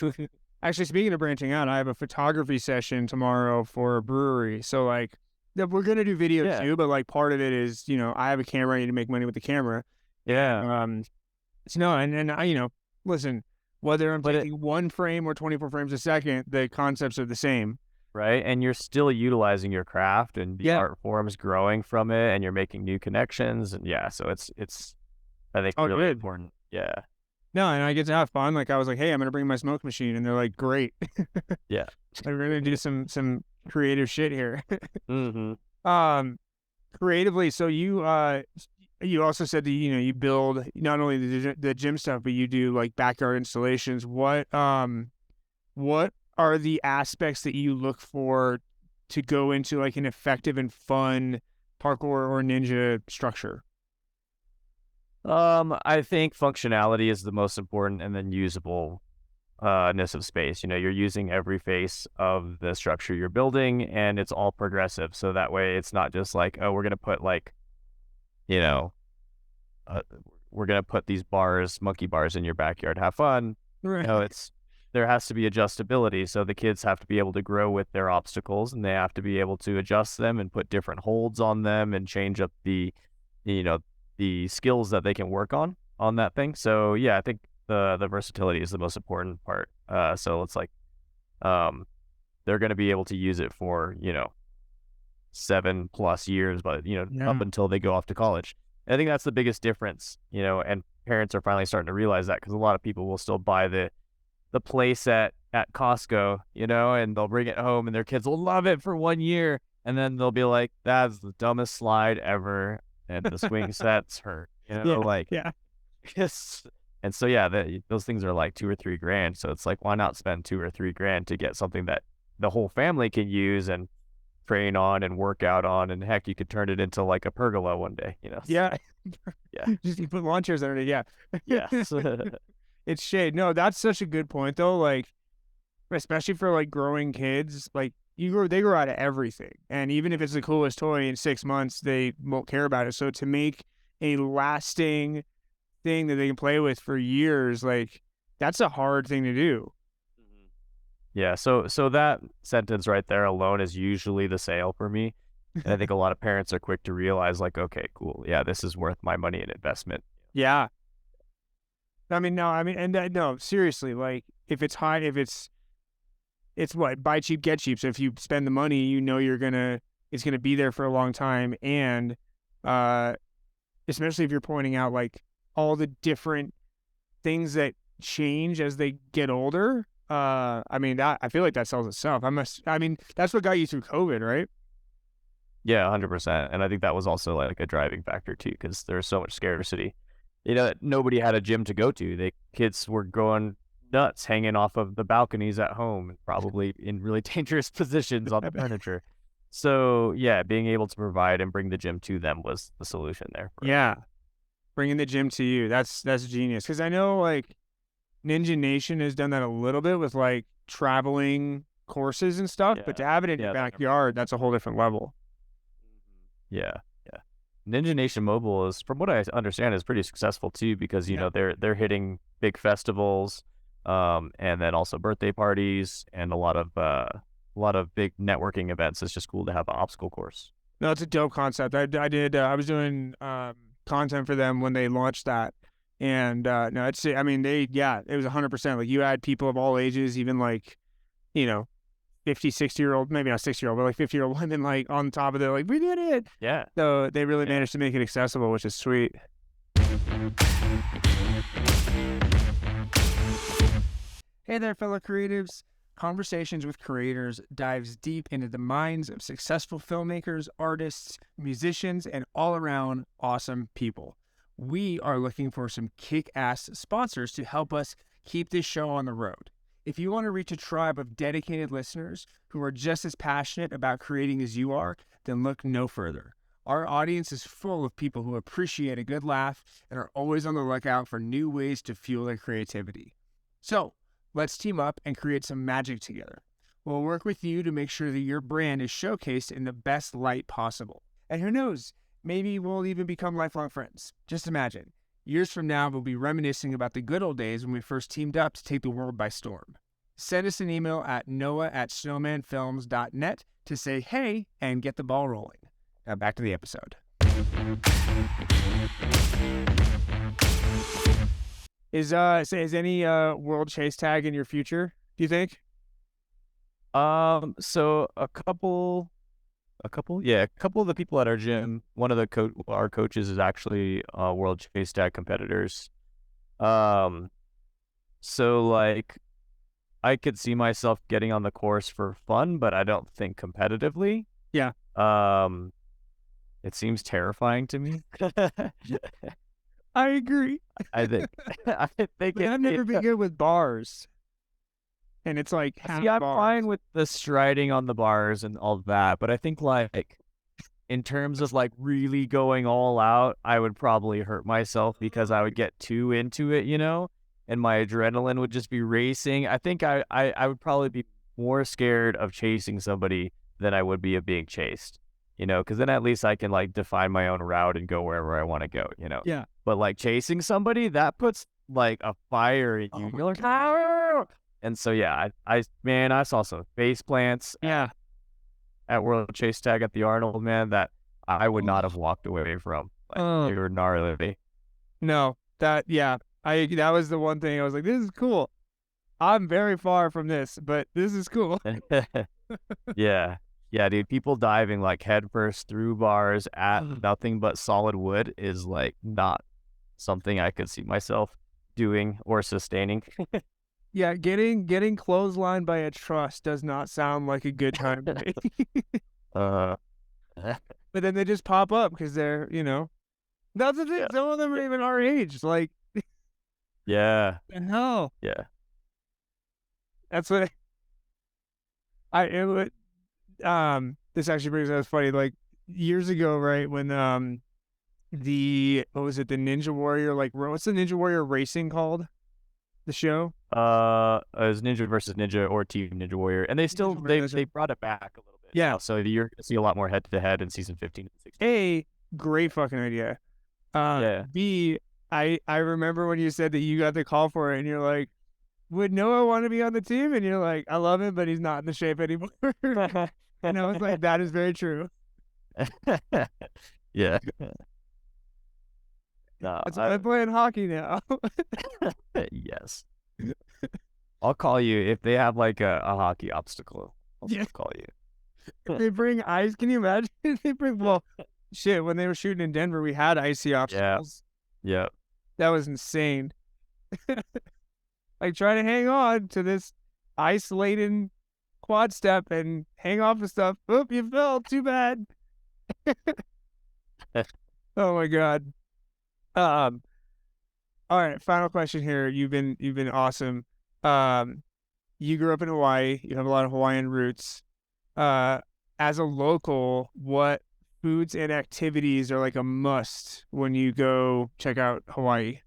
Actually, speaking of branching out, I have a photography session tomorrow for a brewery. So like, we're gonna do video too, but like part of it is, I have a camera. I need to make money with the camera. Yeah. So no, and I, listen, whether I'm taking 1 frame or 24 frames a second, the concepts are the same. Right, and you're still utilizing your craft, and the art form's growing from it, and you're making new connections, and so it's I think really important. Yeah. No, and I get to have fun. Like I was like, hey, I'm gonna bring my smoke machine, and they're like, great. Yeah. We're gonna do some creative shit here. Mm-hmm. Creatively, so you also said that you build not only the gym stuff, but you do like backyard installations. What are the aspects that you look for to go into like an effective and fun parkour or ninja structure? I think functionality is the most important, and then usableness of space. You're using every face of the structure you're building, and it's all progressive. So that way it's not just like, oh, we're going to put like, we're going to put these monkey bars in your backyard. Have fun. Right. There has to be adjustability. So the kids have to be able to grow with their obstacles, and they have to be able to adjust them and put different holds on them and change up the skills that they can work on that thing. So yeah, I think the versatility is the most important part. So it's like, they're going to be able to use it for, 7+ years, but up until they go off to college. And I think that's the biggest difference, and parents are finally starting to realize that, because a lot of people will still buy the play set at Costco, and they'll bring it home, and their kids will love it for 1 year, and then they'll be like, that's the dumbest slide ever, and the swing sets hurt, yes. And so those things are like $2 or $3 grand. So it's like, why not spend $2 or $3 grand to get something that the whole family can use and train on and work out on, and heck, you could turn it into like a pergola one day, Yeah. Yeah. Just put lawn chairs under it. Yeah. Yes. It's shade. No, that's such a good point though. Like, especially for like growing kids, like they grow out of everything. And even if it's the coolest toy, in 6 months, they won't care about it. So to make a lasting thing that they can play with for years, like that's a hard thing to do. Yeah. So that sentence right there alone is usually the sale for me. And I think a lot of parents are quick to realize like, okay, cool. Yeah, this is worth my money and investment. Yeah. No, seriously, like if it's high, it's what, buy cheap, get cheap. So if you spend the money, it's gonna be there for a long time. And, especially if you're pointing out like all the different things that change as they get older. I feel like that sells itself. That's what got you through COVID, right? Yeah, 100%. And I think that was also like a driving factor too, because there's so much scarcity. Nobody had a gym to go to. The kids were going nuts, hanging off of the balconies at home, probably in really dangerous positions on the furniture. So yeah, being able to provide and bring the gym to them was the solution there. Yeah, bringing the gym to you. That's genius. Because I know like Ninja Nation has done that a little bit with like traveling courses and stuff, but to have it in your backyard, that's a whole different level. Yeah. Ninja Nation Mobile is, from what I understand, is pretty successful too, because they're hitting big festivals, and then also birthday parties and a lot of big networking events. It's just cool to have an obstacle course. No, it's a dope concept. I was doing content for them when they launched that, and it was 100%. Like you had people of all ages, even like 50, 60-year-old, maybe not 60-year-old, but like 50-year-old women like on top of it, like, we did it. Yeah. So they really managed to make it accessible, which is sweet. Hey there, fellow creatives. Conversations with Creators dives deep into the minds of successful filmmakers, artists, musicians, and all-around awesome people. We are looking for some kick-ass sponsors to help us keep this show on the road. If you want to reach a tribe of dedicated listeners who are just as passionate about creating as you are, then look no further. Our audience is full of people who appreciate a good laugh and are always on the lookout for new ways to fuel their creativity. So, let's team up and create some magic together. We'll work with you to make sure that your brand is showcased in the best light possible. And who knows, maybe we'll even become lifelong friends. Just imagine, years from now, we'll be reminiscing about the good old days when we first teamed up to take the world by storm. Send us an email at noah@snowmanfilms.net to say hey and get the ball rolling. Now back to the episode. Is any world chase tag in your future, do you think? So a couple of the people at our gym, one of our coaches is actually world chase tag competitors. So like I could see myself getting on the course for fun, but I don't think competitively. Yeah. It seems terrifying to me. I agree. I think I've never been good with bars. And it's like half I'm bars. fine with the striding on the bars and all that, but I think like in terms of like really going all out, I would probably hurt myself because I would get too into it, and my adrenaline would just be racing. I think I would probably be more scared of chasing somebody than I would be of being chased, because then at least I can like define my own route and go wherever I want to go, Yeah. But like chasing somebody, that puts like a fire in you. You're like, "Ah!" And so yeah, I saw some face plants at World Chase Tag at the Arnold, man, that I would not have walked away from. Like, they were gnarly. No, that was the one thing I was like, this is cool. I'm very far from this, but this is cool. Yeah, dude. People diving like headfirst through bars at nothing but solid wood is like not something I could see myself doing or sustaining. Yeah, getting clotheslined by a truss does not sound like a good time to me. But then they just pop up because they're, that's the thing. Yeah. Some of them are even our age. Like, yeah, the hell? yeah. That's what this actually brings up funny, like years ago, right? When what was it, the Ninja Warrior, like what's the Ninja Warrior racing called? The show? It was Ninja versus Ninja or Team Ninja Warrior, and they brought it back a little bit. Yeah. Now, so you're gonna see a lot more head to head in season 15 and 16. A, great fucking idea. Yeah. B, I remember when you said that you got the call for it, and you're like, would Noah want to be on the team? And you're like, I love him, but he's not in the shape anymore. And I was like, that is very true. Yeah. No, I'm playing hockey now. Yes. I'll call you if they have like a hockey obstacle. I'll call you. They bring ice. Can you imagine? When they were shooting in Denver, we had icy obstacles. Yeah. That was insane. Like, try to hang on to this ice-laden quad step and hang off of stuff. Oop, you fell. Too bad. Oh my God. All right, final question here. You've been awesome. You grew up in Hawaii. You have a lot of Hawaiian roots. As a local, what foods and activities are like a must when you go check out Hawaii?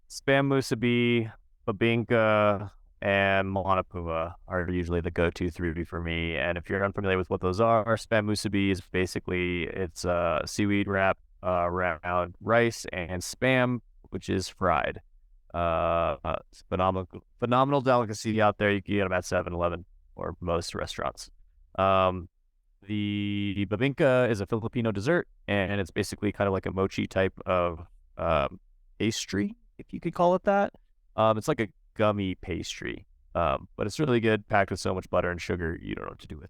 Spam musubi, babinka, and Moanapua are usually the go-to three for me. And if you're unfamiliar with what those are, spam musubi is basically it's a seaweed wrap around rice and spam, which is fried. It's phenomenal delicacy out there. You can get them at 7-Eleven or most restaurants. The babinka is a Filipino dessert, and it's basically kind of like a mochi type of pastry, if you could call it that. It's like a gummy pastry. But it's really good, packed with so much butter and sugar, you don't know what to do with.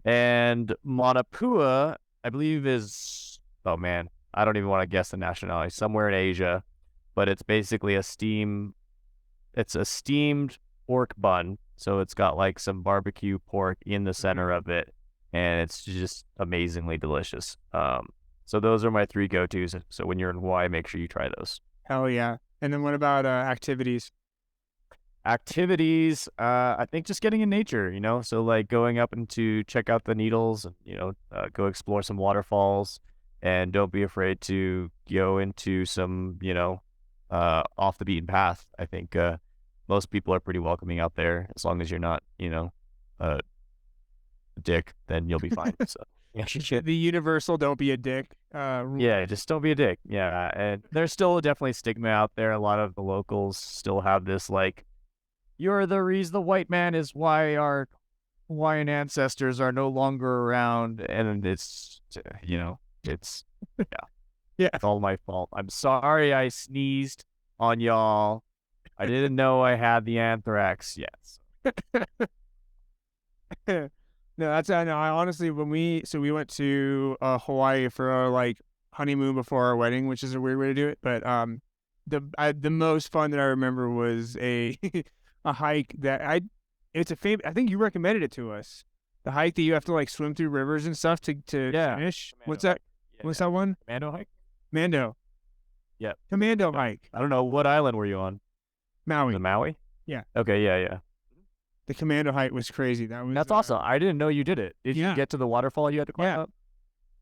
And Manapua, I believe is, oh man, I don't even want to guess the nationality, somewhere in Asia, but it's basically it's a steamed pork bun. So it's got like some barbecue pork in the center of it, and it's just amazingly delicious. So those are my 3 go-tos. So when you're in Hawaii, make sure you try those. Hell yeah. And then what about activities? Activities, I think just getting in nature, so like going up and to check out the needles, and, go explore some waterfalls, and don't be afraid to go into some, off the beaten path. I think most people are pretty welcoming out there. As long as you're not, a dick, then you'll be fine. So yeah. The universal don't be a dick. Yeah, just don't be a dick. Yeah, and there's still definitely stigma out there. A lot of the locals still have this like, you're the reason the white man is why our Hawaiian ancestors are no longer around, and it's it's it's all my fault. I'm sorry I sneezed on y'all. I didn't know I had the anthrax yet. No, I honestly, we went to Hawaii for our like honeymoon before our wedding, which is a weird way to do it. But the most fun that I remember was a hike that I think you recommended it to us. The hike that you have to like swim through rivers and stuff to finish. Commando What's that? Hike. Yeah, What's that one? Commando Hike. Mando. Yep. Commando Hike. I don't know, what island were you on? Maui. The Maui. Yeah. Okay. Yeah. The Commando Hike was crazy. That's awesome. I didn't know you did it. Did you get to the waterfall you had to climb up?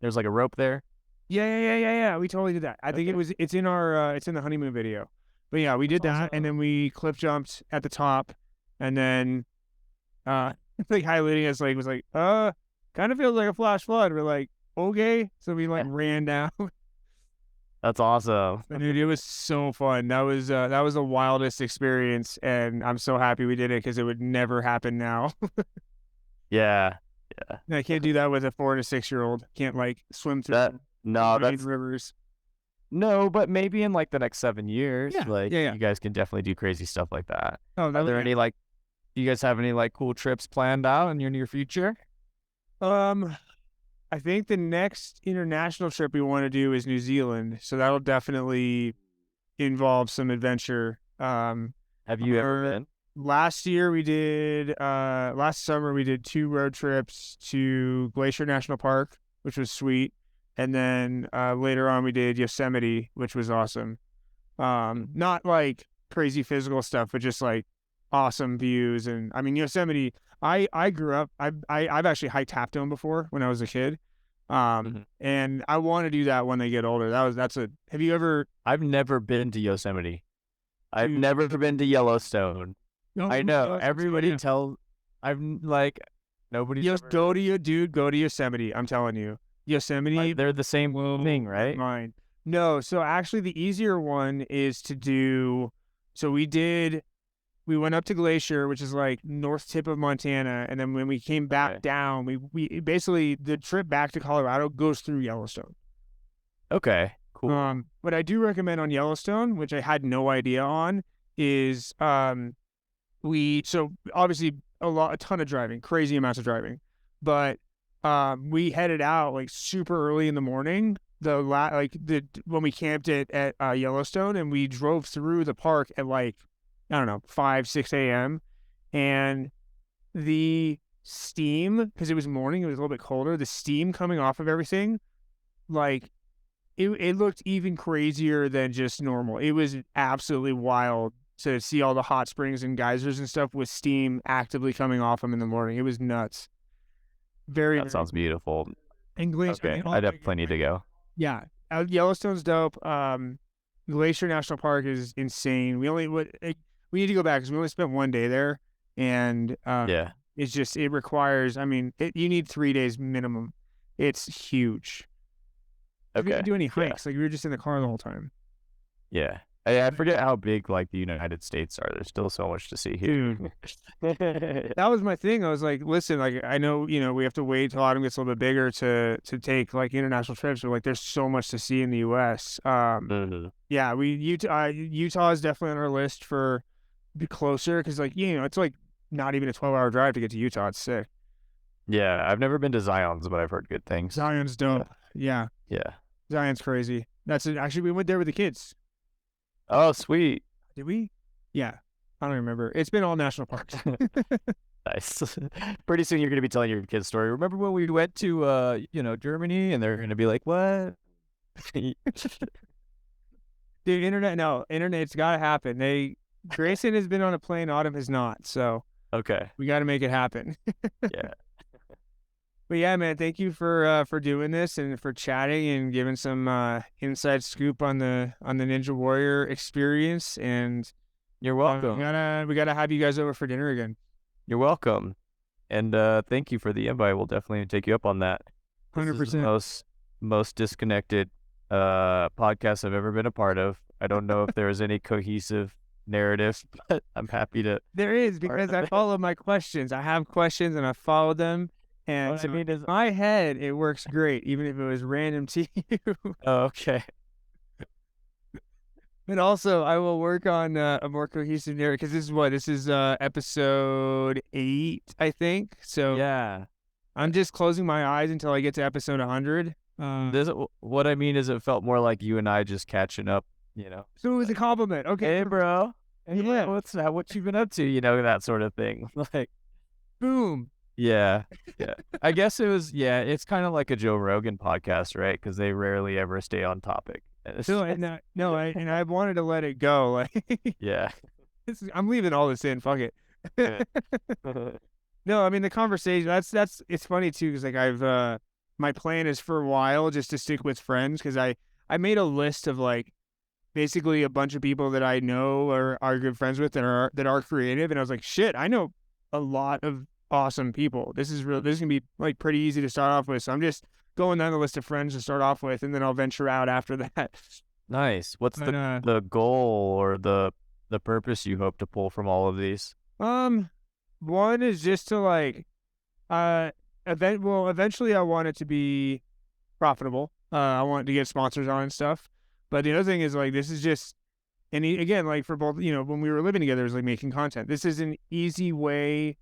There's like a rope there. Yeah. We totally did that. I think it's in our it's in the honeymoon video. But yeah, we did that, awesome. and then we cliff jumped at the top, and then like highlighting us was like, kind of feels like a flash flood. We're like, okay. So we like ran down. That's awesome. Dude, it was so fun. That was the wildest experience, and I'm so happy we did it because it would never happen now. Yeah. I can't do that with a 4 and a 6-year-old. Can't like swim through rivers. No, but maybe in like the next 7 years, you guys can definitely do crazy stuff like that. Oh, Are there any do you guys have any like cool trips planned out in your near future? I think the next international trip we want to do is New Zealand, so that'll definitely involve some adventure. Have you ever been? Last summer we did 2 road trips to Glacier National Park, which was sweet. And then later on we did Yosemite, which was awesome. Not like crazy physical stuff, but just like awesome views. And I mean, Yosemite, I grew up, I've actually hiked Half Dome before when I was a kid. And I want to do that when they get older. Have you ever? I've never been to Yosemite. I've never been to Yellowstone. No, I know everybody tells. I'm like, nobody. Go to Yosemite. I'm telling you, Yosemite. They're the same thing, right? Mine. No, so actually the easier one is to do. So we went up to Glacier, which is like north tip of Montana, and then when we came back down, we basically the trip back to Colorado goes through Yellowstone. Okay, cool. What I do recommend on Yellowstone, which I had no idea on, is so obviously a ton of driving, crazy amounts of driving, but we headed out like super early in the morning. When we camped at Yellowstone, and we drove through the park at like, I don't know, 5-6 a.m. And the steam, because it was morning, it was a little bit colder, the steam coming off of everything, like it looked even crazier than just normal. It was absolutely wild to see all the hot springs and geysers and stuff with steam actively coming off them in the morning. It was nuts. That sounds beautiful. And Glacier, okay, I'd have plenty to go. Yeah, Yellowstone's dope. Glacier National Park is insane. We need to go back because we only spent 1 day there, and it's just it requires. I mean, you need 3 days minimum. It's huge. Okay. We didn't do any hikes. Like we were just in the car the whole time. Yeah. I forget how big like the United States are. There's still so much to see here. Dude. That was my thing. I was like, listen, like I know, we have to wait till autumn gets a little bit bigger to take like international trips, but like there's so much to see in the US. Yeah, Utah is definitely on our list for be closer because, like, it's like not even a 12-hour drive to get to Utah. It's sick. Yeah, I've never been to Zion's, but I've heard good things. Zion's dope. Yeah. Yeah. Zion's crazy. That's it. Actually, we went there with the kids. Oh, sweet. Did we? Yeah. I don't remember. It's been all national parks. Nice. Pretty soon you're going to be telling your kids' story. Remember when we went to, Germany? And they're going to be like, what? Dude, internet's got to happen. Grayson has been on a plane, Autumn has not. So Okay. we got to make it happen. Yeah. But yeah, man, thank you for doing this and for chatting and giving some inside scoop on the Ninja Warrior experience. And You're welcome. we gotta have you guys over for dinner again. You're welcome. And thank you for the invite. We'll definitely take you up on that. 100%. This is the most disconnected podcast I've ever been a part of. I don't know if there is any cohesive narrative, but I'm happy to. There is, because I follow my questions. I have questions and I follow them. And What I mean is, in my head, it works great, even if it was random to you. oh, okay. But also, I will work on a more cohesive narrative, because this is episode 8, I think. So Yeah. I'm just closing my eyes until I get to episode 100. What I mean is, it felt more like you and I just catching up. So it was a compliment. Okay, Hey, bro. Hey, Yeah. What you been up to? That sort of thing. Like, boom. yeah. I guess it was. Yeah, it's kind of like a Joe Rogan podcast, right? Because they rarely ever stay on topic. So I wanted to let it go. Like, Yeah. I'm leaving all this in. Fuck it. No, I mean the conversation. That's it's funny too, because like my plan is for a while just to stick with friends, because I made a list of like basically a bunch of people that I know or are good friends with that are creative, and I was like, shit, I know a lot of awesome people. This is gonna be like pretty easy to start off with. So I'm just going down the list of friends to start off with, and then I'll venture out after that. Nice. What's But, the goal or the purpose you hope to pull from all of these? one is just to like, eventually I want it to be profitable. I want to get sponsors on and stuff. But the other thing is like, this is just, and again, like for both, when we were living together, it was like making content. This is an easy way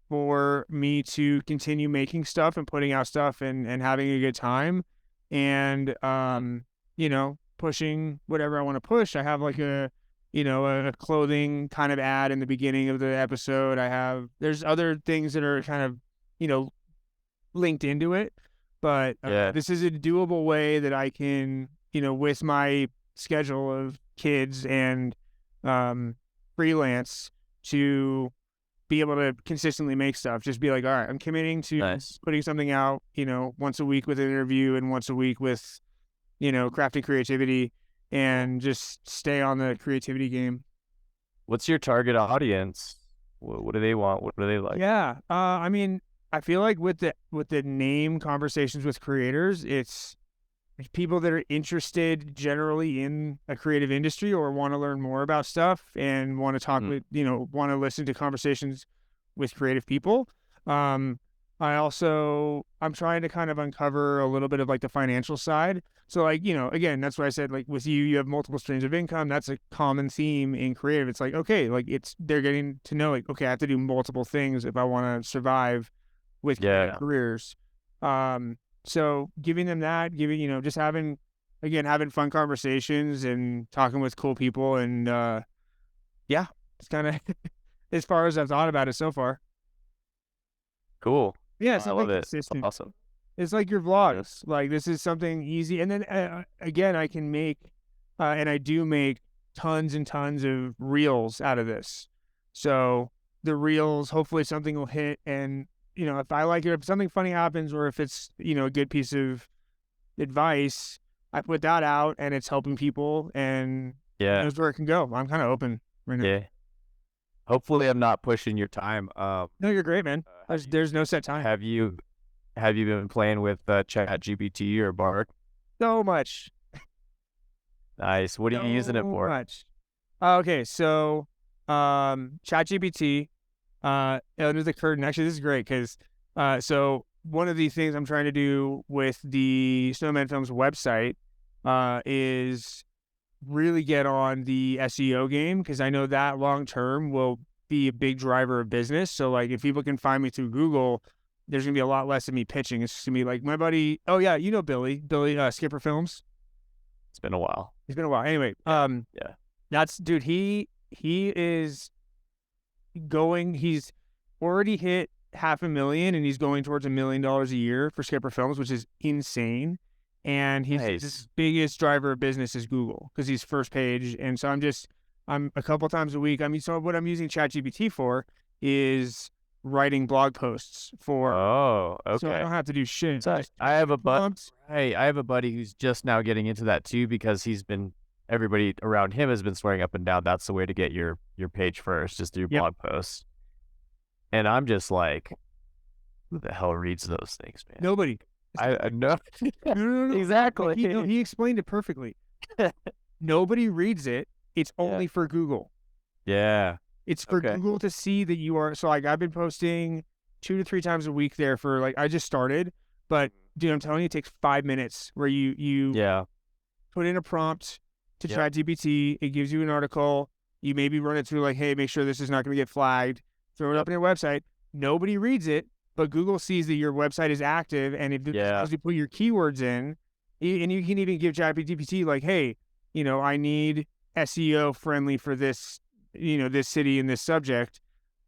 for me to continue making stuff and putting out stuff and having a good time, and pushing whatever I want to push. I have like a clothing kind of ad in the beginning of the episode. There's other things that are kind of linked into it, but this is a doable way that I can, with my schedule of kids and freelance, to be able to consistently make stuff. Just be like, all right, I'm committing to putting something out, once a week with an interview and once a week with, crafting creativity, and just stay on the creativity game. What's your target audience? What do they want? What do they like? Yeah. I mean, I feel like with the name Conversations with Creators, it's people that are interested generally in a creative industry or want to learn more about stuff and want to talk with, want to listen to conversations with creative people. I'm trying to kind of uncover a little bit of like the financial side. So like, again, that's what I said, like with you have multiple streams of income. That's a common theme in creative. It's like, okay, like they're getting to know like, okay, I have to do multiple things if I want to survive with careers. So giving them that, just having fun conversations and talking with cool people. And it's kind of as far as I've thought about it so far. Cool. Yeah, it's I love it. consistent. Awesome. It's like your vlogs. Like this is something easy. And then again, I can make, and I do make tons and tons of reels out of this. So the reels, hopefully something will hit, and if I like it, if something funny happens, or if it's, a good piece of advice, I put that out and it's helping people, and that's where it can go. I'm kind of open right now. Yeah. Hopefully I'm not pushing your time. No, you're great, man. There's no set time. Have you been playing with Chat GPT or Bark? So much. Nice. What are you using it for? Much. Okay, so ChatGPT, under the curtain. Actually, this is great because so one of the things I'm trying to do with the Snowman Films website is really get on the SEO game, because I know that long term will be a big driver of business. So like if people can find me through Google, there's gonna be a lot less of me pitching. It's just gonna be like my buddy. Oh yeah, you know Billy Skipper Films. It's been a while. It's been a while. Anyway, Yeah. that's dude. He is going. He's already hit 500,000, and he's going towards $1 million a year for Skipper Films, which is insane. And his biggest driver of business is Google, because he's first page. And so I'm a couple times a week. I mean, so what I'm using ChatGPT for is writing blog posts for. Oh, okay. So I don't have to do shit. So I have a buddy who's just now getting into that too, because everybody around him has been swearing up and down that's the way to get your page first, just through blog posts. And I'm just like, who the hell reads those things, man? Nobody. I know. No. Exactly. He explained it perfectly. Nobody reads it. It's only for Google. Yeah. It's for Google to see that you are. So like I've been posting 2 to 3 times a week there for like, I just started, but dude, I'm telling you, it takes 5 minutes where you put in a prompt to ChatGPT. It gives you an article. You maybe run it through like, hey, make sure this is not going to get flagged. Throw it up on your website. Nobody reads it, but Google sees that your website is active. And if you put your keywords in, and you can even give ChatGPT like, hey, I need SEO friendly for this, this city and this subject.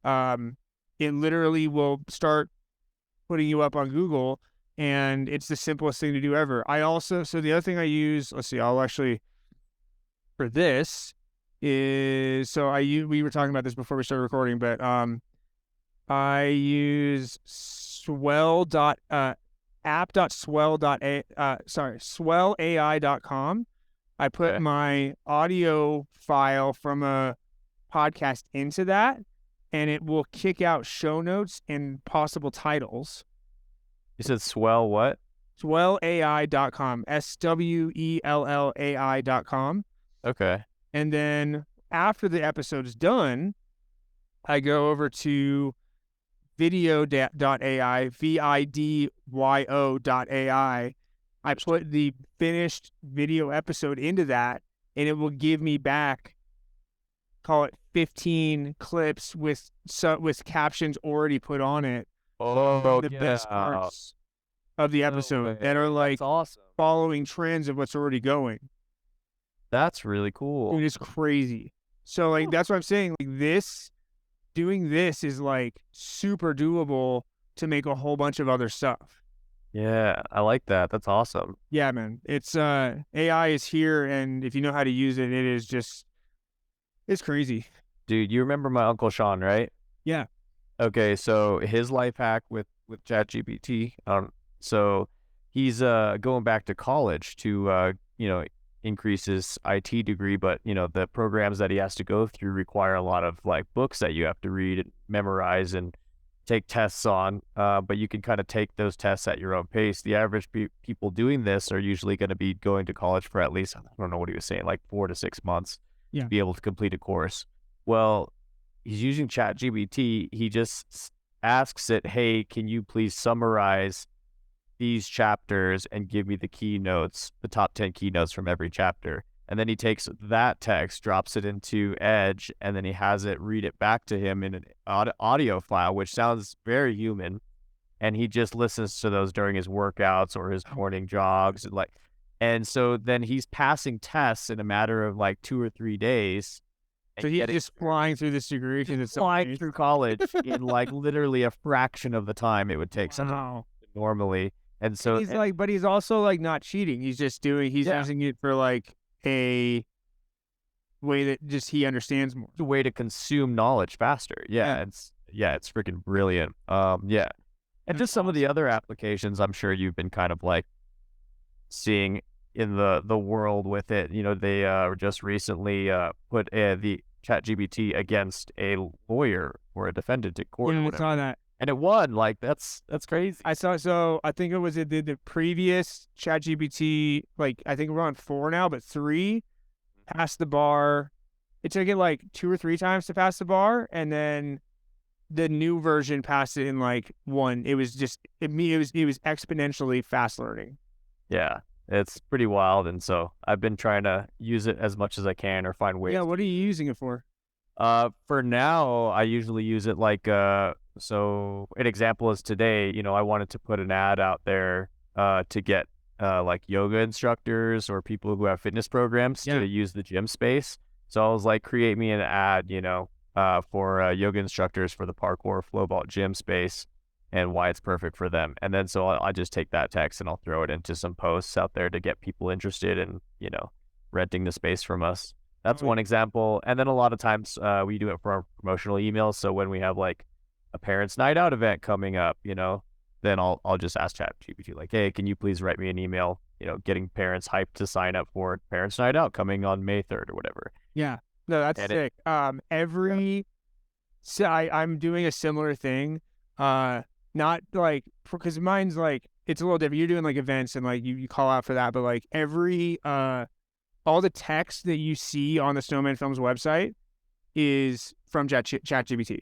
It literally will start putting you up on Google, and it's the simplest thing to do ever. So the other thing I use, for this is, we were talking about this before we started recording, but I use swellai.com. I put my audio file from a podcast into that, and it will kick out show notes and possible titles. You said swell what? Swellai.com. SWELLAI.com. Okay. And then after the episode's done, I go over to video.ai, VIDYO.ai. I put the finished video episode into that, and it will give me back, call it 15 clips with captions already put on it. Oh, the best parts of the episode that are like awesome, following trends of what's already going. That's really cool. Dude, it's crazy. So like that's what I'm saying. Like doing this is like super doable to make a whole bunch of other stuff. Yeah, I like that. That's awesome. Yeah, man. It's AI is here, and if you know how to use it, it's crazy. Dude, you remember my Uncle Sean, right? Yeah. Okay, so his life hack with ChatGPT. So he's going back to college to increase his IT degree, but the programs that he has to go through require a lot of like books that you have to read and memorize and take tests on. But you can kind of take those tests at your own pace. The average people doing this are usually going to be going to college for at least, I don't know what he was saying, like 4 to 6 months to be able to complete a course. Well, he's using ChatGPT. He just asks it, hey, can you please summarize these chapters and give me the keynotes, the top 10 keynotes from every chapter. And then he takes that text, drops it into Edge, and then he has it read it back to him in an audio file, which sounds very human. And he just listens to those during his workouts or his morning jogs. And so then he's passing tests in a matter of like 2 or 3 days. So he's just flying through this degree because it's flying through college in like literally a fraction of the time it would take someone normally. And so he's but he's also like not cheating. He's just using it for like a way that just he understands more. A way to consume knowledge faster. It's freaking brilliant. And just some of the other applications I'm sure you've been kind of like seeing in the world with it. They just recently put the ChatGPT against a lawyer or a defendant in court. Yeah, I saw that. And it won. Like that's crazy. I saw. So I think it was the previous ChatGPT. Like I think we're on 4 now, but 3 passed the bar. It took it like 2 or 3 times to pass the bar, and then the new version passed it in like 1. It was just it was exponentially fast learning. Yeah, It's pretty wild, and so I've been trying to use it as much as I can or find ways. Yeah, what are you using it for? For now, I usually use it like so an example is today, I wanted to put an ad out there to get like yoga instructors or people who have fitness programs Yeah. to use the gym space. So I was like, create me an ad, for yoga instructors for the Parkour Flow Vault gym space and why it's perfect for them. And then so I just take that text and I'll throw it into some posts out there to get people interested in, renting the space from us. That's one example. And then a lot of times we do it for our promotional emails. So when we have like a parents' night out event coming up, then I'll just ask ChatGPT like, hey, can you please write me an email, getting parents hyped to sign up for parents' night out coming on May 3rd or whatever. Yeah. No, that's sick. So I'm doing a similar thing. Not like, because mine's like, it's a little different. You're doing like events and like you call out for that, but like all the text that you see on the Snowman Films website is from ChatGPT.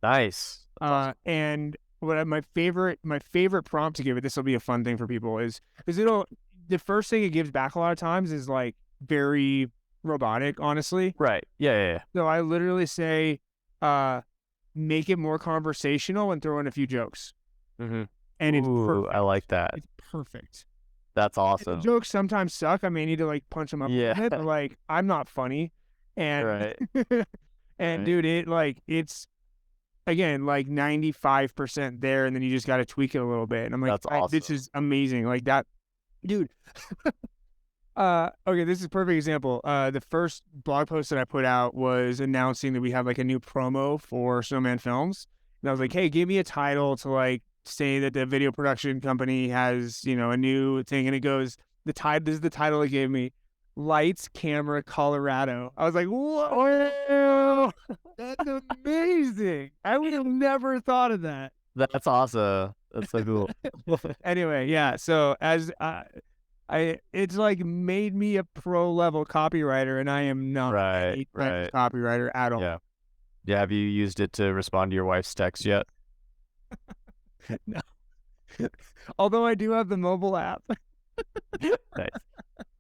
Nice. And what my favorite prompt to give it, this will be a fun thing for people, is because the first thing it gives back a lot of times is like very robotic, honestly. Right. Yeah. So I literally say, make it more conversational and throw in a few jokes. Mm-hmm. And it's perfect. I like that. It's perfect. That's awesome. And the jokes sometimes suck. I may need to like punch them up a bit, but like I'm not funny. And right. and dude, it's again like 95% there, and then you just got to tweak it a little bit. And I'm like, that's awesome. This is amazing. Like that, dude. Okay, this is a perfect example. The first blog post that I put out was announcing that we have like a new promo for Snowman Films. And I was like, hey, give me a title to like say that the video production company has, a new thing. And it goes, this is the title it gave me, Lights, Camera, Colorado. I was like, whoa, that's amazing. I would have never thought of that. That's awesome. That's so cool. Anyway, yeah. So as it's like made me a pro level copywriter, and I am not a copywriter at all. Yeah. Have you used it to respond to your wife's text yet? No. Although I do have the mobile app. Nice.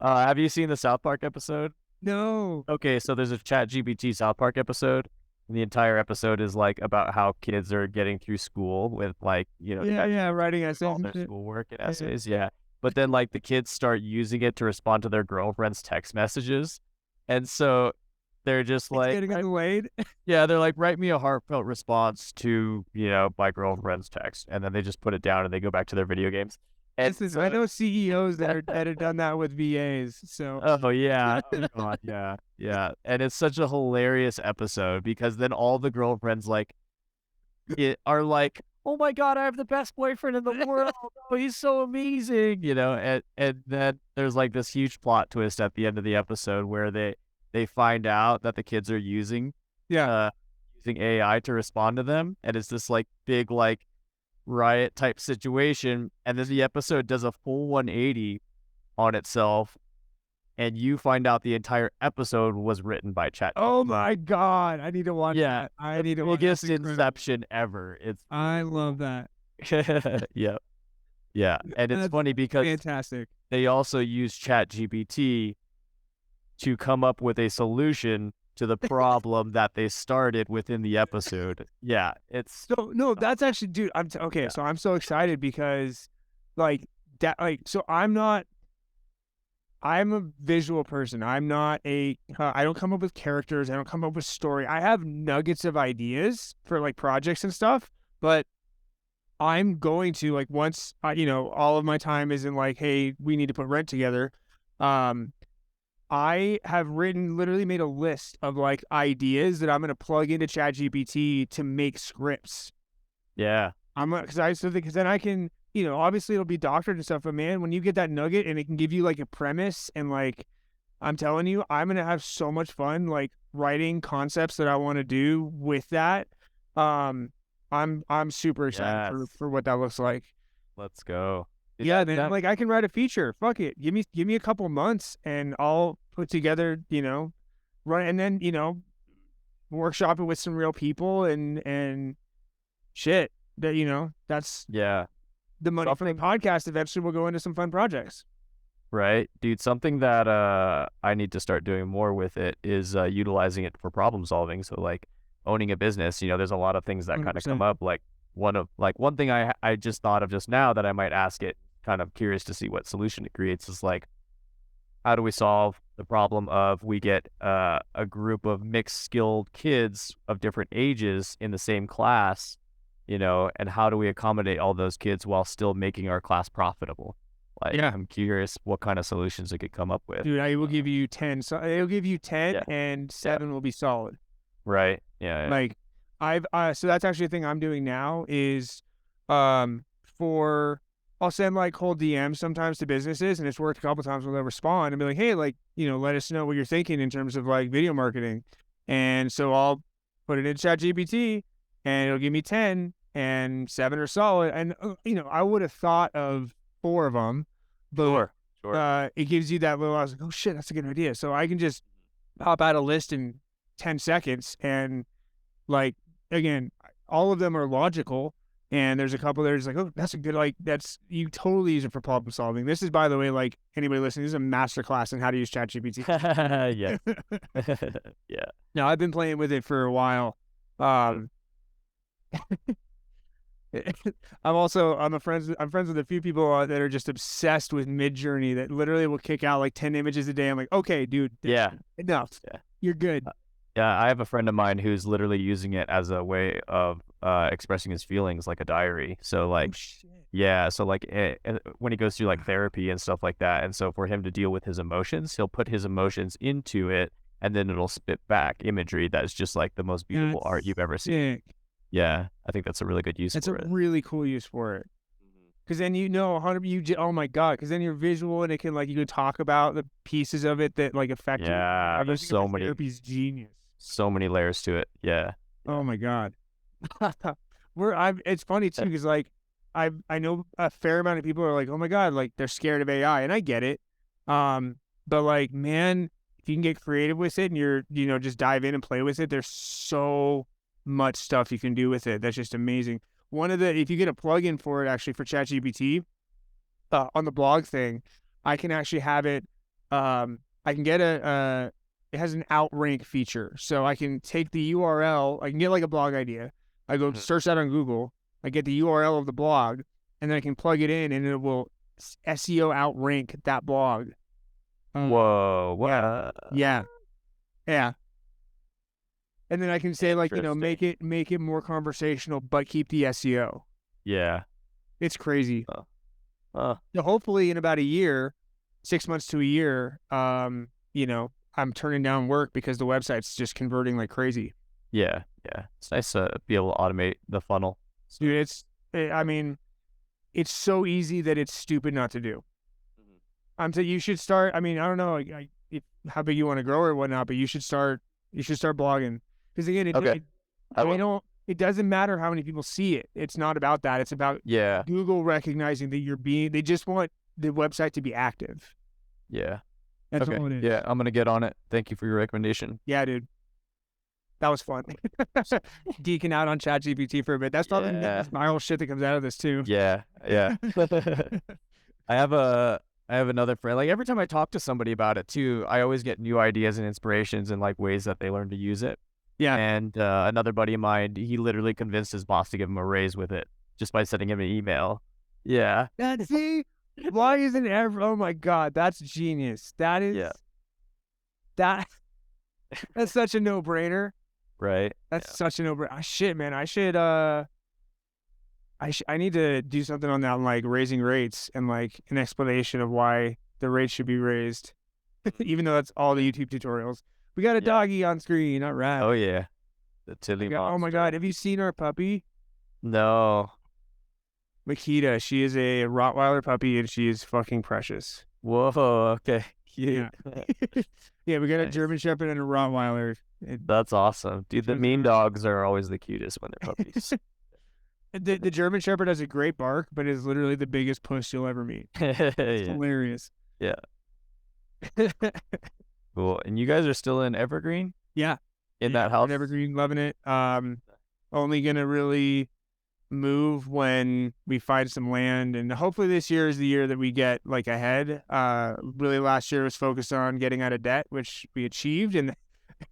Have you seen the South Park episode? No. Okay, so there's a ChatGPT South Park episode. And the entire episode is like about how kids are getting through school with like, writing essays, all their schoolwork and essays. Yeah. But then like the kids start using it to respond to their girlfriend's text messages. And so they're just like getting delayed. Yeah, they're like, write me a heartfelt response to, my girlfriend's text. And then they just put it down and they go back to their video games. And I know CEOs that have done that with VAs. So yeah. God, yeah. And it's such a hilarious episode because then all the girlfriends are like, oh my God, I have the best boyfriend in the world. Oh, he's so amazing. And then there's like this huge plot twist at the end of the episode where they find out that the kids are using AI to respond to them. And it's this like big like riot type situation. And then the episode does a full 180 on itself. And you find out the entire episode was written by Chat. Oh my God. I need to watch that. I need to watch biggest inception ever. I love that. Yep. Yeah. And it's funny because fantastic. They also use ChatGPT to come up with a solution to the problem that they started within the episode. Yeah. That's actually, dude, so I'm so excited because like that, like, so I'm a visual person. I'm not I don't come up with characters. I don't come up with story. I have nuggets of ideas for like projects and stuff, but I'm going to like, once all of my time isn't like, hey, we need to put rent together. I have literally made a list of like ideas that I'm going to plug into ChatGPT to make scripts. Yeah. Because then I can, obviously it'll be doctored and stuff, but man, when you get that nugget and it can give you like a premise and like, I'm telling you, I'm going to have so much fun, like writing concepts that I want to do with that. I'm super excited for what that looks like. Let's go. Then like I can write a feature. Fuck it. Give me a couple months and I'll put together, run and then, workshop it with some real people and shit. That that's the money from the podcast eventually will go into some fun projects. Right, dude. Something that I need to start doing more with it is utilizing it for problem solving. So like owning a business, there's a lot of things that kind of come 100%. up. Like one thing I just thought of just now that I might ask it, kind of curious to see what solution it creates, is like, how do we solve the problem of we get a group of mixed skilled kids of different ages in the same class, and how do we accommodate all those kids while still making our class profitable? Like, Yeah. I'm curious what kind of solutions it could come up with. Dude, I will give you 10. So it'll give you 10 Yeah. and 7 will be solid. Right. Yeah. Like so that's actually a thing I'm doing now is for I'll send like cold DMs sometimes to businesses, and it's worked a couple times when they'll respond and be like, hey, like, let us know what you're thinking in terms of like video marketing. And so I'll put it in ChatGPT and it'll give me 10 and 7 are solid. And I would have thought of 4 of them, but Sure. it gives you that little, I was like, oh shit, that's a good idea. So I can just pop out a list in 10 seconds and like, again, all of them are logical. And there's a couple there's like, oh, that's a good, like, you totally use it for problem solving. This is, by the way, like anybody listening, this is a master class on how to use ChatGPT. Yeah. Yeah. Now I've been playing with it for a while. I'm friends with a few people that are just obsessed with Midjourney that literally will kick out like 10 images a day. I'm like, okay, dude, Yeah. enough. Yeah. You're good. Yeah. I have a friend of mine who's literally using it as a way of expressing his feelings, like a diary. So like, yeah. So like when he goes through like therapy and stuff like that, and so for him to deal with his emotions, he'll put his emotions into it, and then it'll spit back imagery that's just like the most beautiful art you've ever seen. Sick. Yeah, I think that's a really good use That's for a it. really cool use for it. Because then 100. Oh my god! Because then you're visual and it can, like, you can talk about the pieces of it that like affect you. Yeah, there's so many Therapy's genius. layers to it. Yeah. Oh my god. It's funny too because like I know a fair amount of people are like, oh my god, like they're scared of AI, and I get it. But like, man, if you can get creative with it and you're just dive in and play with it, there's so much stuff you can do with it. That's just amazing. If you get a plugin for it, actually, for ChatGPT, on the blog thing, I can actually have it. I can get it has an outrank feature, so I can take the URL. I can get like a blog idea. I go search that on Google. I get the URL of the blog, and then I can plug it in, and it will SEO outrank that blog. Whoa. What? Yeah. And then I can say, like, make Interesting. it more conversational, but keep the SEO. Yeah. It's crazy. Uh, So hopefully in about a year, 6 months to a year, I'm turning down work because the website's just converting like crazy. yeah. Yeah. It's nice to be able to automate the funnel. Dude, it's so easy that it's stupid not to do. You should start. I mean, I don't know how big you want to grow or whatnot, but you should start blogging. Because again, it doesn't matter how many people see it. It's not about that. It's about Google recognizing that they just want the website to be active. Yeah. That's all it is. Yeah, I'm gonna get on it. Thank you for your recommendation. Yeah, dude. That was fun. Geeking out on ChatGPT for a bit. That's probably the viral shit that comes out of this too. Yeah. I have another friend. Like every time I talk to somebody about it too, I always get new ideas and inspirations and like ways that they learn to use it. Yeah. And another buddy of mine, he literally convinced his boss to give him a raise with it just by sending him an email. Yeah. See, why isn't oh my god, that's genius. That is that's such a no-brainer. Right. That's such a no-brainer. Shit, man, I need to do something on that, like raising rates and like an explanation of why the rates should be raised, even though that's all the YouTube tutorials. We got a doggy on screen, all right. Oh yeah, the Tilly monster. Oh my god, have you seen our puppy? No. Makita, she is a Rottweiler puppy and she is fucking precious. Whoa, okay. Yeah. Yeah, we got a German Shepherd and a Rottweiler. That's awesome. Dude, the mean dogs are always the cutest when they're puppies. The German Shepherd has a great bark, but is literally the biggest puss you'll ever meet. It's hilarious. Yeah. Cool. And you guys are still in Evergreen? Yeah. In that house? In Evergreen, loving it. Only gonna really move when we find some land, and hopefully this year is the year that we get like ahead. Really last year was focused on getting out of debt, which we achieved, and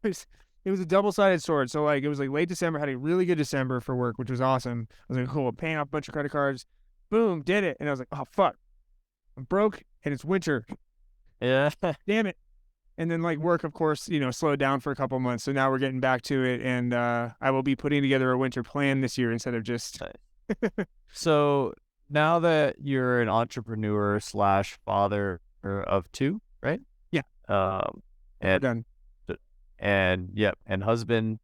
it was a double-sided sword. So like it was like late December, had a really good December for work, which was awesome. I was like, cool, paying off a bunch of credit cards, boom, did it. And I was like, oh fuck, I'm broke and it's winter. Yeah. Damn it. And then like work, of course, slowed down for a couple months. So now we're getting back to it, and I will be putting together a winter plan this year instead of just. So now that you're an entrepreneur / father of 2, right? Yeah. And done. And yep, and husband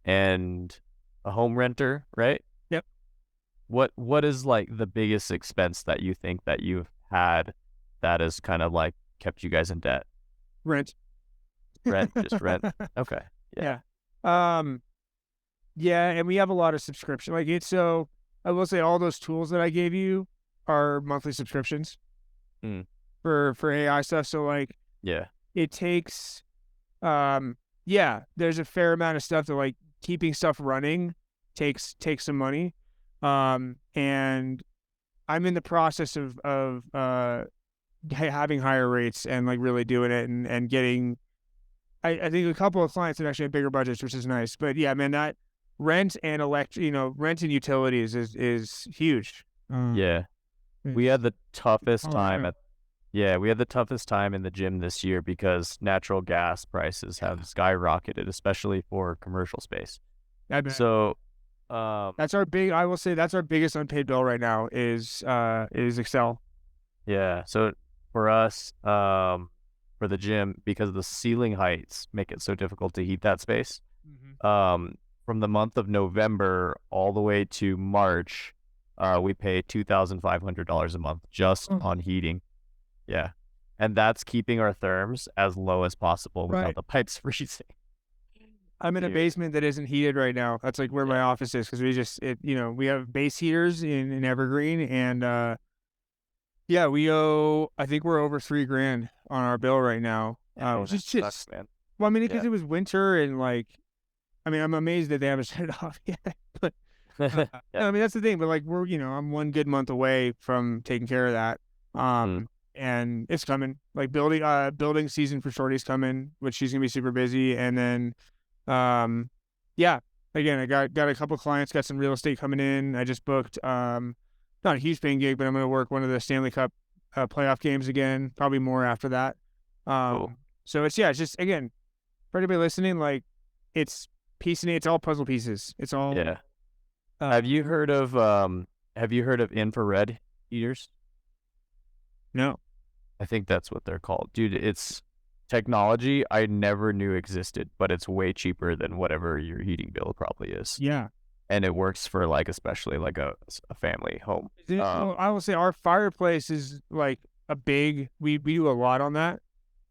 and a home renter, right? Yep. What is like the biggest expense that you think that you've had that has kind of like kept you guys in debt? Rent. Just rent. Okay. Yeah. Yeah, and we have a lot of subscription. Like it's so I will say all those tools that I gave you are monthly subscriptions for AI stuff. So like Yeah. it takes there's a fair amount of stuff that like keeping stuff running takes some money. And I'm in the process of having higher rates and like really doing it and getting I think a couple of clients that actually have bigger budgets, which is nice. But yeah, man, that rent and rent and utilities is huge. Yeah. We had the toughest time we had the toughest time in the gym this year because natural gas prices have skyrocketed, especially for commercial space. So that's our biggest unpaid bill right now is Excel. Yeah. So for us, for the gym, because the ceiling heights make it so difficult to heat that space. From the month of November all the way to March, we pay $2,500 a month just on heating. Yeah. And that's keeping our therms as low as possible without the pipes freezing. I'm in a basement that isn't heated right now. That's like where my office is, because we have base heaters in Evergreen, and I think we're over $3,000 on our bill right now. Which is just sucks, man. Well, I mean, because it was winter, and like, I mean, I'm amazed that they haven't shut it off yet. But I mean, that's the thing. But like, I'm one good month away from taking care of that. And it's coming. Like building season for Shorty's coming, which she's gonna be super busy. And then, again, I got a couple clients, got some real estate coming in. I just booked, not a huge paying gig, but I'm gonna work one of the Stanley Cup playoff games again. Probably more after that. Cool. So it's just, again, for anybody listening, like it's it's all puzzle pieces. It's all. Yeah. Have you heard of infrared heaters? No. I think that's what they're called. Dude, it's technology I never knew existed, but it's way cheaper than whatever your heating bill probably is. Yeah. And it works for like, especially like a family home. Well, I will say our fireplace is like we do a lot on that.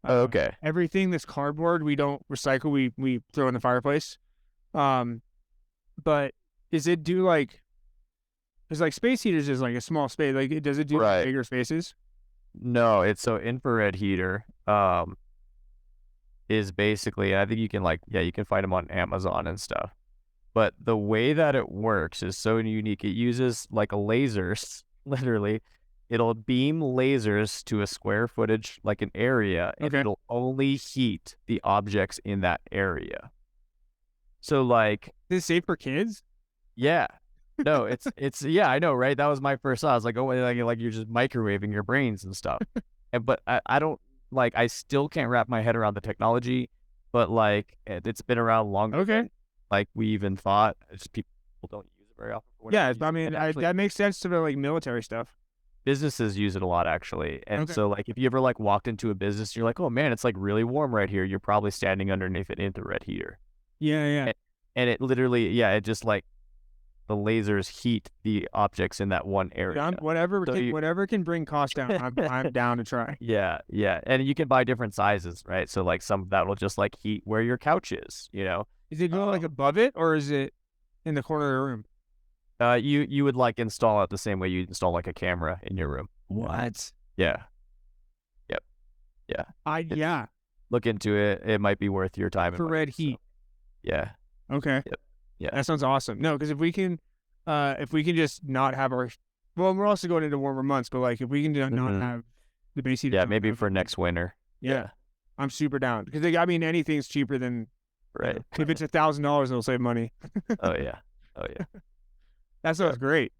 Okay. Everything that's cardboard, we don't recycle. We throw in the fireplace. But does it do like, because like space heaters is like a small space. Like, does it do like bigger spaces? No, it's so infrared heater is basically, I think you can you can find them on Amazon and stuff. But the way that it works is so unique. It uses like lasers, literally. It'll beam lasers to a square footage, like an area, and it'll only heat the objects in that area. So like, is it safe for kids? Yeah. No, it's yeah, I know, right? That was my first thought. I was like, oh, like you're just microwaving your brains and stuff. But I don't I still can't wrap my head around the technology. But like, it's been around longer. Okay. Like we even thought. Just people don't use it very often. Yeah, I mean, that makes sense to the like military stuff. Businesses use it a lot, actually. And so like, if you ever like walked into a business, you're like, oh man, it's like really warm right here. You're probably standing underneath an infrared heater. Yeah. And it literally, it just like, the lasers heat the objects in that one area. Whatever can bring cost down, I'm down to try. Yeah, and you can buy different sizes, right? So like some that will just like heat where your couch is, Is it go like above it, or is it in the corner of the room? You would like install it the same way you install like a camera in your room. What? Yeah. Yep. Yeah. Look into it. It might be worth your time. Infrared heat. Yeah. Okay. Yep. Yeah. That sounds awesome. No, because if we can, if we can just not have our, well, we're also going into warmer months, but like if we can not have the base heat. Yeah, maybe for next winter. Yeah, I'm super down because I mean anything's cheaper than Right. If it's $1,000, it'll save money. Oh yeah. That sounds great.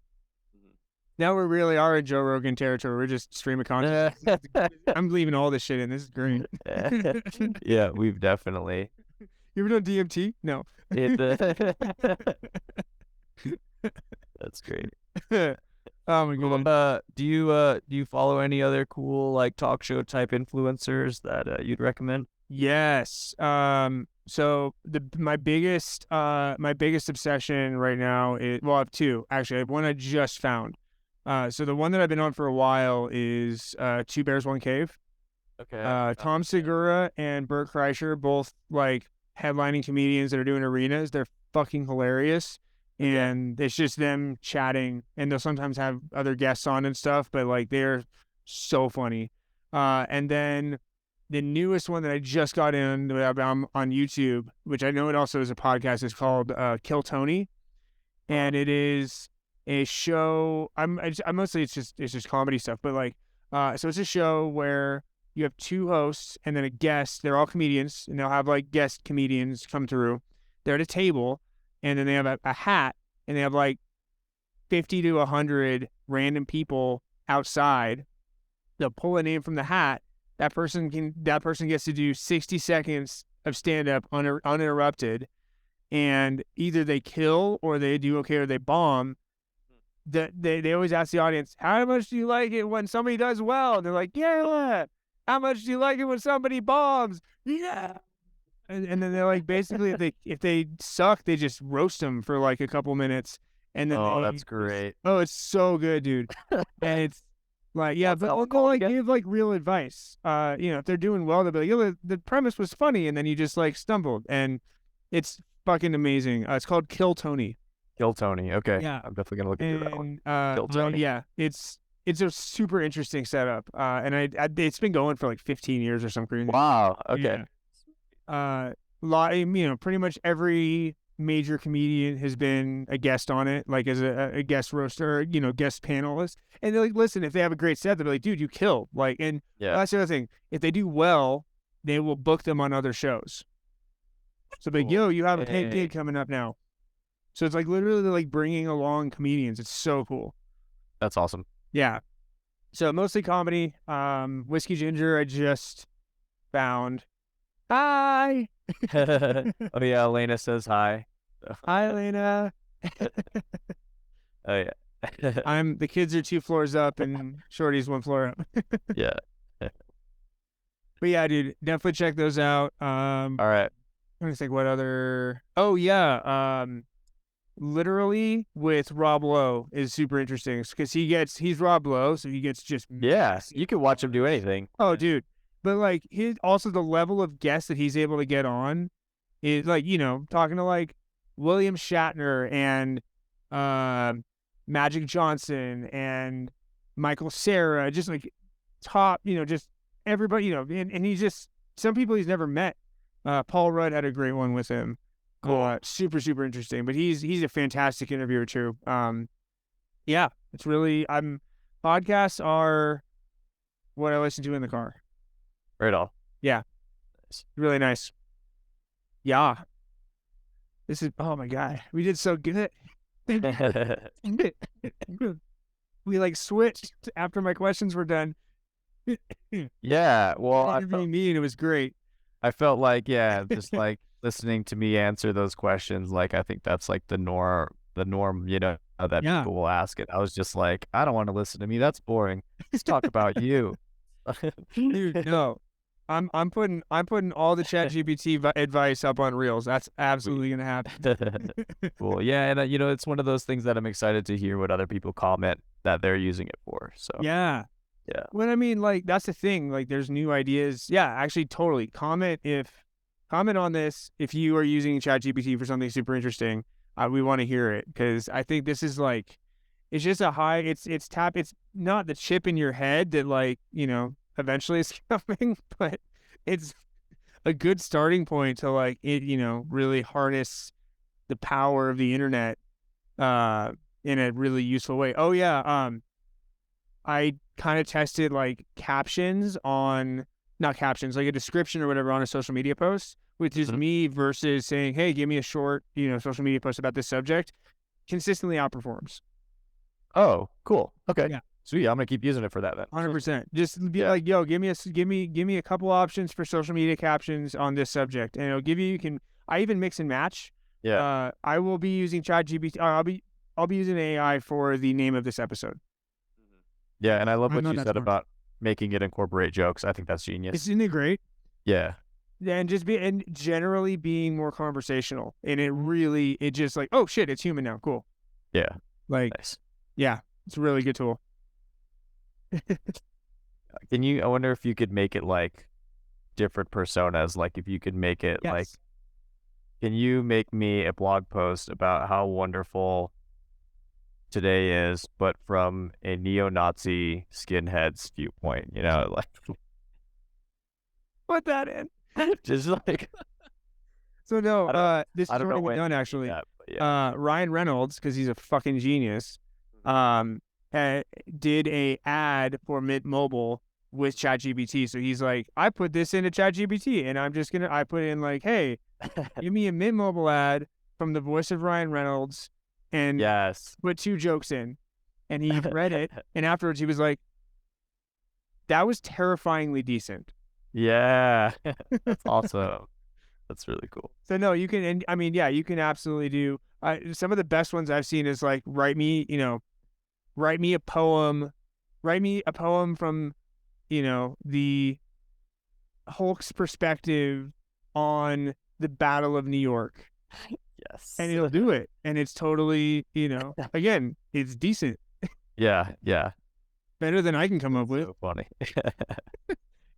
Now we really are in Joe Rogan territory. We're just stream of consciousness. I'm leaving all this shit in. This is great. Yeah, we've definitely. You ever done DMT? No. That's great. Oh my god. Do you follow any other cool like talk show type influencers that you'd recommend? Yes. So my biggest obsession right now is, well, I have two actually. I have one I just found. So the one that I've been on for a while is Two Bears One Cave. Okay. Tom Segura and Bert Kreischer, both like headlining comedians that are doing arenas. They're fucking hilarious. And it's just them chatting, and they'll sometimes have other guests on and stuff, but like they're so funny. And then the newest one that I just got in on YouTube, which I know it also is a podcast, is called Kill Tony, and it is a show. I'm mostly it's just comedy stuff, but like so it's a show where you have two hosts and then a guest. They're all comedians, and they'll have like guest comedians come through. They're at a table. And then they have a hat, and they have like 50 to 100 random people outside. They'll pull a name from the hat. That person gets to do 60 seconds of stand-up uninterrupted. And either they kill or they do okay or they bomb. They always ask the audience, how much do you like it when somebody does well? And they're like, yeah. How much do you like it when somebody bombs? Yeah. And then they're like, basically, if they suck, they just roast them for like a couple minutes, and then that's great. Oh, it's so good, dude. And it's like, yeah, but they'll like give like real advice. If they're doing well, they'll be like, the premise was funny, and then you just like stumbled, and it's fucking amazing. It's called Kill Tony. Kill Tony. Okay. Yeah, I'm definitely gonna look into that one. Kill Tony. Yeah, it's a super interesting setup. And it's been going for like 15 years or something. Wow. Okay. Yeah. Pretty much every major comedian has been a guest on it, like as a guest roaster, guest panelist. And they're like, listen, if they have a great set, they're like, dude, you killed. Like, and that's the other thing. If they do well, they will book them on other shows. So like, yo, you have a paid gig coming up now. So it's like literally like bringing along comedians. It's so cool. That's awesome. Yeah. So mostly comedy. Whiskey Ginger, I just found. Hi. Oh yeah, Elena says hi. Hi, Elena. Oh yeah. The kids are 2 floors up and Shorty's 1 floor up. Yeah. But yeah, dude, definitely check those out. All right. Let me think what other. Oh yeah. Literally with Rob Lowe is super interesting because he's Rob Lowe, so he gets just you can watch him do anything. Oh, dude. But like also the level of guests that he's able to get on is like, talking to like William Shatner and Magic Johnson and Michael Cera, just like top, just everybody, and he's just some people he's never met. Paul Rudd had a great one with him. Cool. Super, super interesting. But he's a fantastic interviewer too. Yeah, it's really podcasts are what I listen to in the car. Right on. Yeah. Nice. Really nice. Yeah. This is, oh my God. We did so good. We like switched after my questions were done. Yeah. Well, interviewing me and it was great. I felt like, just like listening to me answer those questions. Like, I think that's like the norm, that people will ask it. I was just like, I don't want to listen to me. That's boring. Let's talk about you. Dude, no. I'm putting all the ChatGPT advice up on Reels. That's absolutely gonna happen. Cool. Yeah, and it's one of those things that I'm excited to hear what other people comment that they're using it for. So yeah. Well, I mean, like that's the thing. Like, there's new ideas. Yeah, actually, totally. Comment on this if you are using ChatGPT for something super interesting. We want to hear it because I think this is like, it's just it's not the chip in your head that like eventually it's coming, but it's a good starting point to like it, really harness the power of the internet, in a really useful way. Oh yeah, I kind of tested like captions on, not captions, like a description or whatever on a social media post, which is me versus saying, hey, give me a short, social media post about this subject, consistently outperforms. Oh, cool. Okay. Yeah. Sweet. I'm gonna keep using it for that then. 100%. Just be like, yo, give me a couple options for social media captions on this subject, and it'll give you. I even mix and match. Yeah. I will be using ChatGPT. I'll be using AI for the name of this episode. Yeah, and I love I'm what not you that said smart. about making it incorporate jokes. I think that's genius. Isn't it great? Yeah. And and generally being more conversational, and it just like, oh shit, it's human now. Cool. Yeah. Like, Nice. yeah, it's a really good tool. I wonder if you could make it like different personas. Like if you could make it Yes. like, can you make me a blog post about how wonderful today is, but from a neo-Nazi skinhead's viewpoint, like Put that in. just like, So no, this I is don't know already when been done to do actually. that, but yeah. Ryan Reynolds, because he's a fucking genius, did a ad for Mint Mobile with ChatGPT. So he's like, I put this into ChatGPT, and I put in like, hey, give me a Mint Mobile ad from the voice of Ryan Reynolds, and Yes. put 2 jokes in. And he read it, and afterwards he was like, that was terrifyingly decent. Yeah. That's awesome. That's really cool. So no, you can, and I mean, yeah, you can absolutely do. Some of the best ones I've seen is like, write me a poem from, the Hulk's perspective on the Battle of New York, Yes. and it'll do it, and it's totally, again, it's decent, Yeah. Yeah. better than I can come up with. So funny.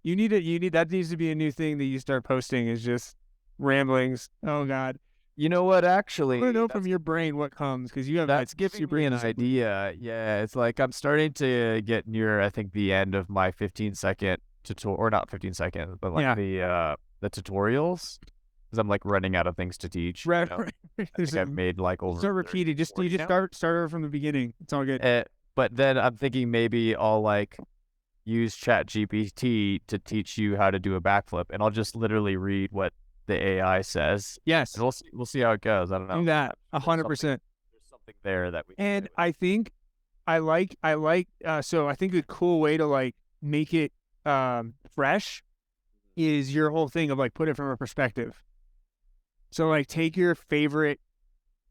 That needs to be a new thing that you start posting, is just ramblings. Oh God. You know what? Actually, I want to know from your brain what comes, because you have that's giving super me an easy- idea. Yeah, it's like I'm starting to get near, I think, the end of my 15-second tutorial, or not 15 seconds, but like the tutorials, because I'm like running out of things to teach. Right. I think I've made like over. Start repeating. You just start over from the beginning. It's all good. But then I'm thinking maybe I'll like use ChatGPT to teach you how to do a backflip, and I'll just literally read what the AI says. Yes. And we'll see how it goes. I don't know. Do that 100%. There's something there that we. And I think I like. So I think a cool way to like make it fresh is your whole thing of like put it from a perspective. So like take your favorite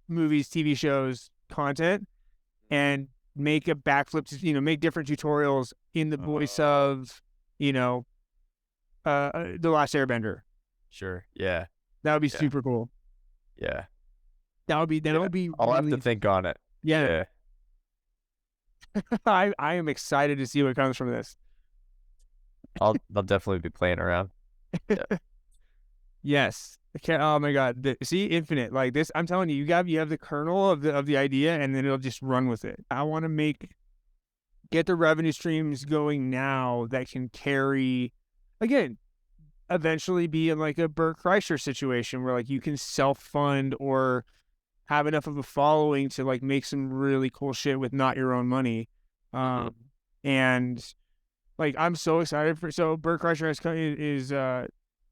movies, TV shows, content, and make a backflip. Make different tutorials in the voice of The Last Airbender. Sure. Yeah. That would be super cool. Yeah. That would be. I'll really, have to think on it. Yeah. I am excited to see what comes from this. I'll definitely be playing around. Yeah. Yes. Oh my God. See, infinite like this. I'm telling you, you have the kernel of the idea, and then it'll just run with it. I want to get the revenue streams going now that can carry, again, eventually be in like a Bert Kreischer situation where like you can self-fund or have enough of a following to like make some really cool shit with not your own money. And like, I'm so excited so Bert Kreischer is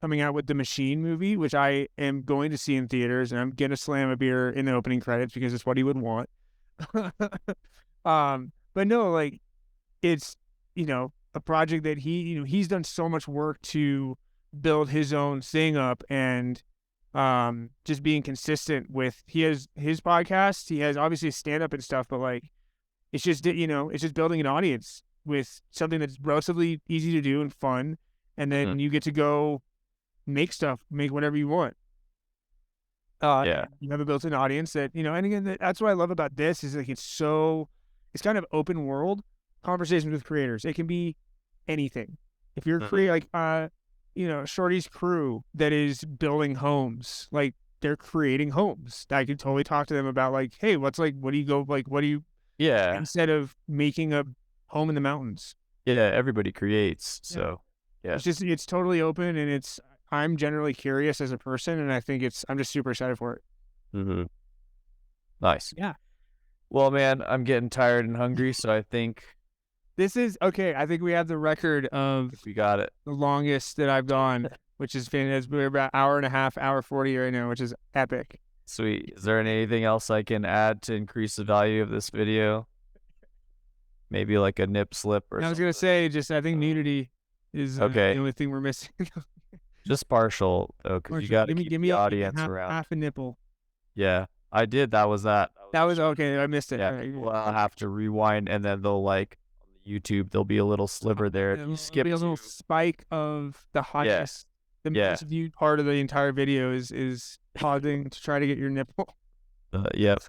coming out with the Machine movie, which I am going to see in theaters, and I'm gonna slam a beer in the opening credits because it's what he would want. But no, like, it's a project that he's done so much work to build his own thing up, and just being consistent with, he has his podcast, he has obviously stand-up and stuff, but like, it's just building an audience with something that's relatively easy to do and fun, and then you get to go make whatever you want. You have a built-in audience that, and again, that's what I love about this, is like, it's kind of open world conversations with creators. It can be anything. If you're Shorty's crew that is building homes, like, they're creating homes. I could totally talk to them about like, hey, what do you instead of making a home in the mountains. Yeah, everybody creates. So yeah. It's totally open, and I'm generally curious as a person, and I think I'm just super excited for it. Nice. Yeah. Well, man, I'm getting tired and hungry, so I think This is okay. I think we have the record of we got it. the longest that I've gone, which is fantastic. We're about hour and a half, hour 40 right now, which is epic. Sweet. Is there anything else I can add to increase the value of this video? Maybe like a nip slip or I was something. gonna say, just I think nudity is Okay. the only thing we're missing. Just partial though, because you got to keep the audience around. half a nipple. Yeah, I did. That was that. That was okay. I missed it. Yeah, Right. people have to rewind, and then they'll like on YouTube. There'll be a little sliver there. It'll You skip be a little to- spike of the highest, the Yeah. most viewed part of the entire video is pausing to try to get your nipple. Yep.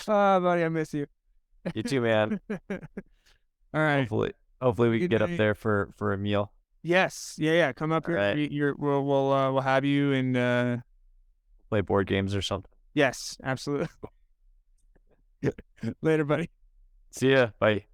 Ah, buddy, I miss you. You too, man. All right. Hopefully we can Good get up night. there for a meal. Yes. Yeah. Come up All here. right. We'll have you and Play board games or something. yes, absolutely. Later, buddy. See ya. Bye.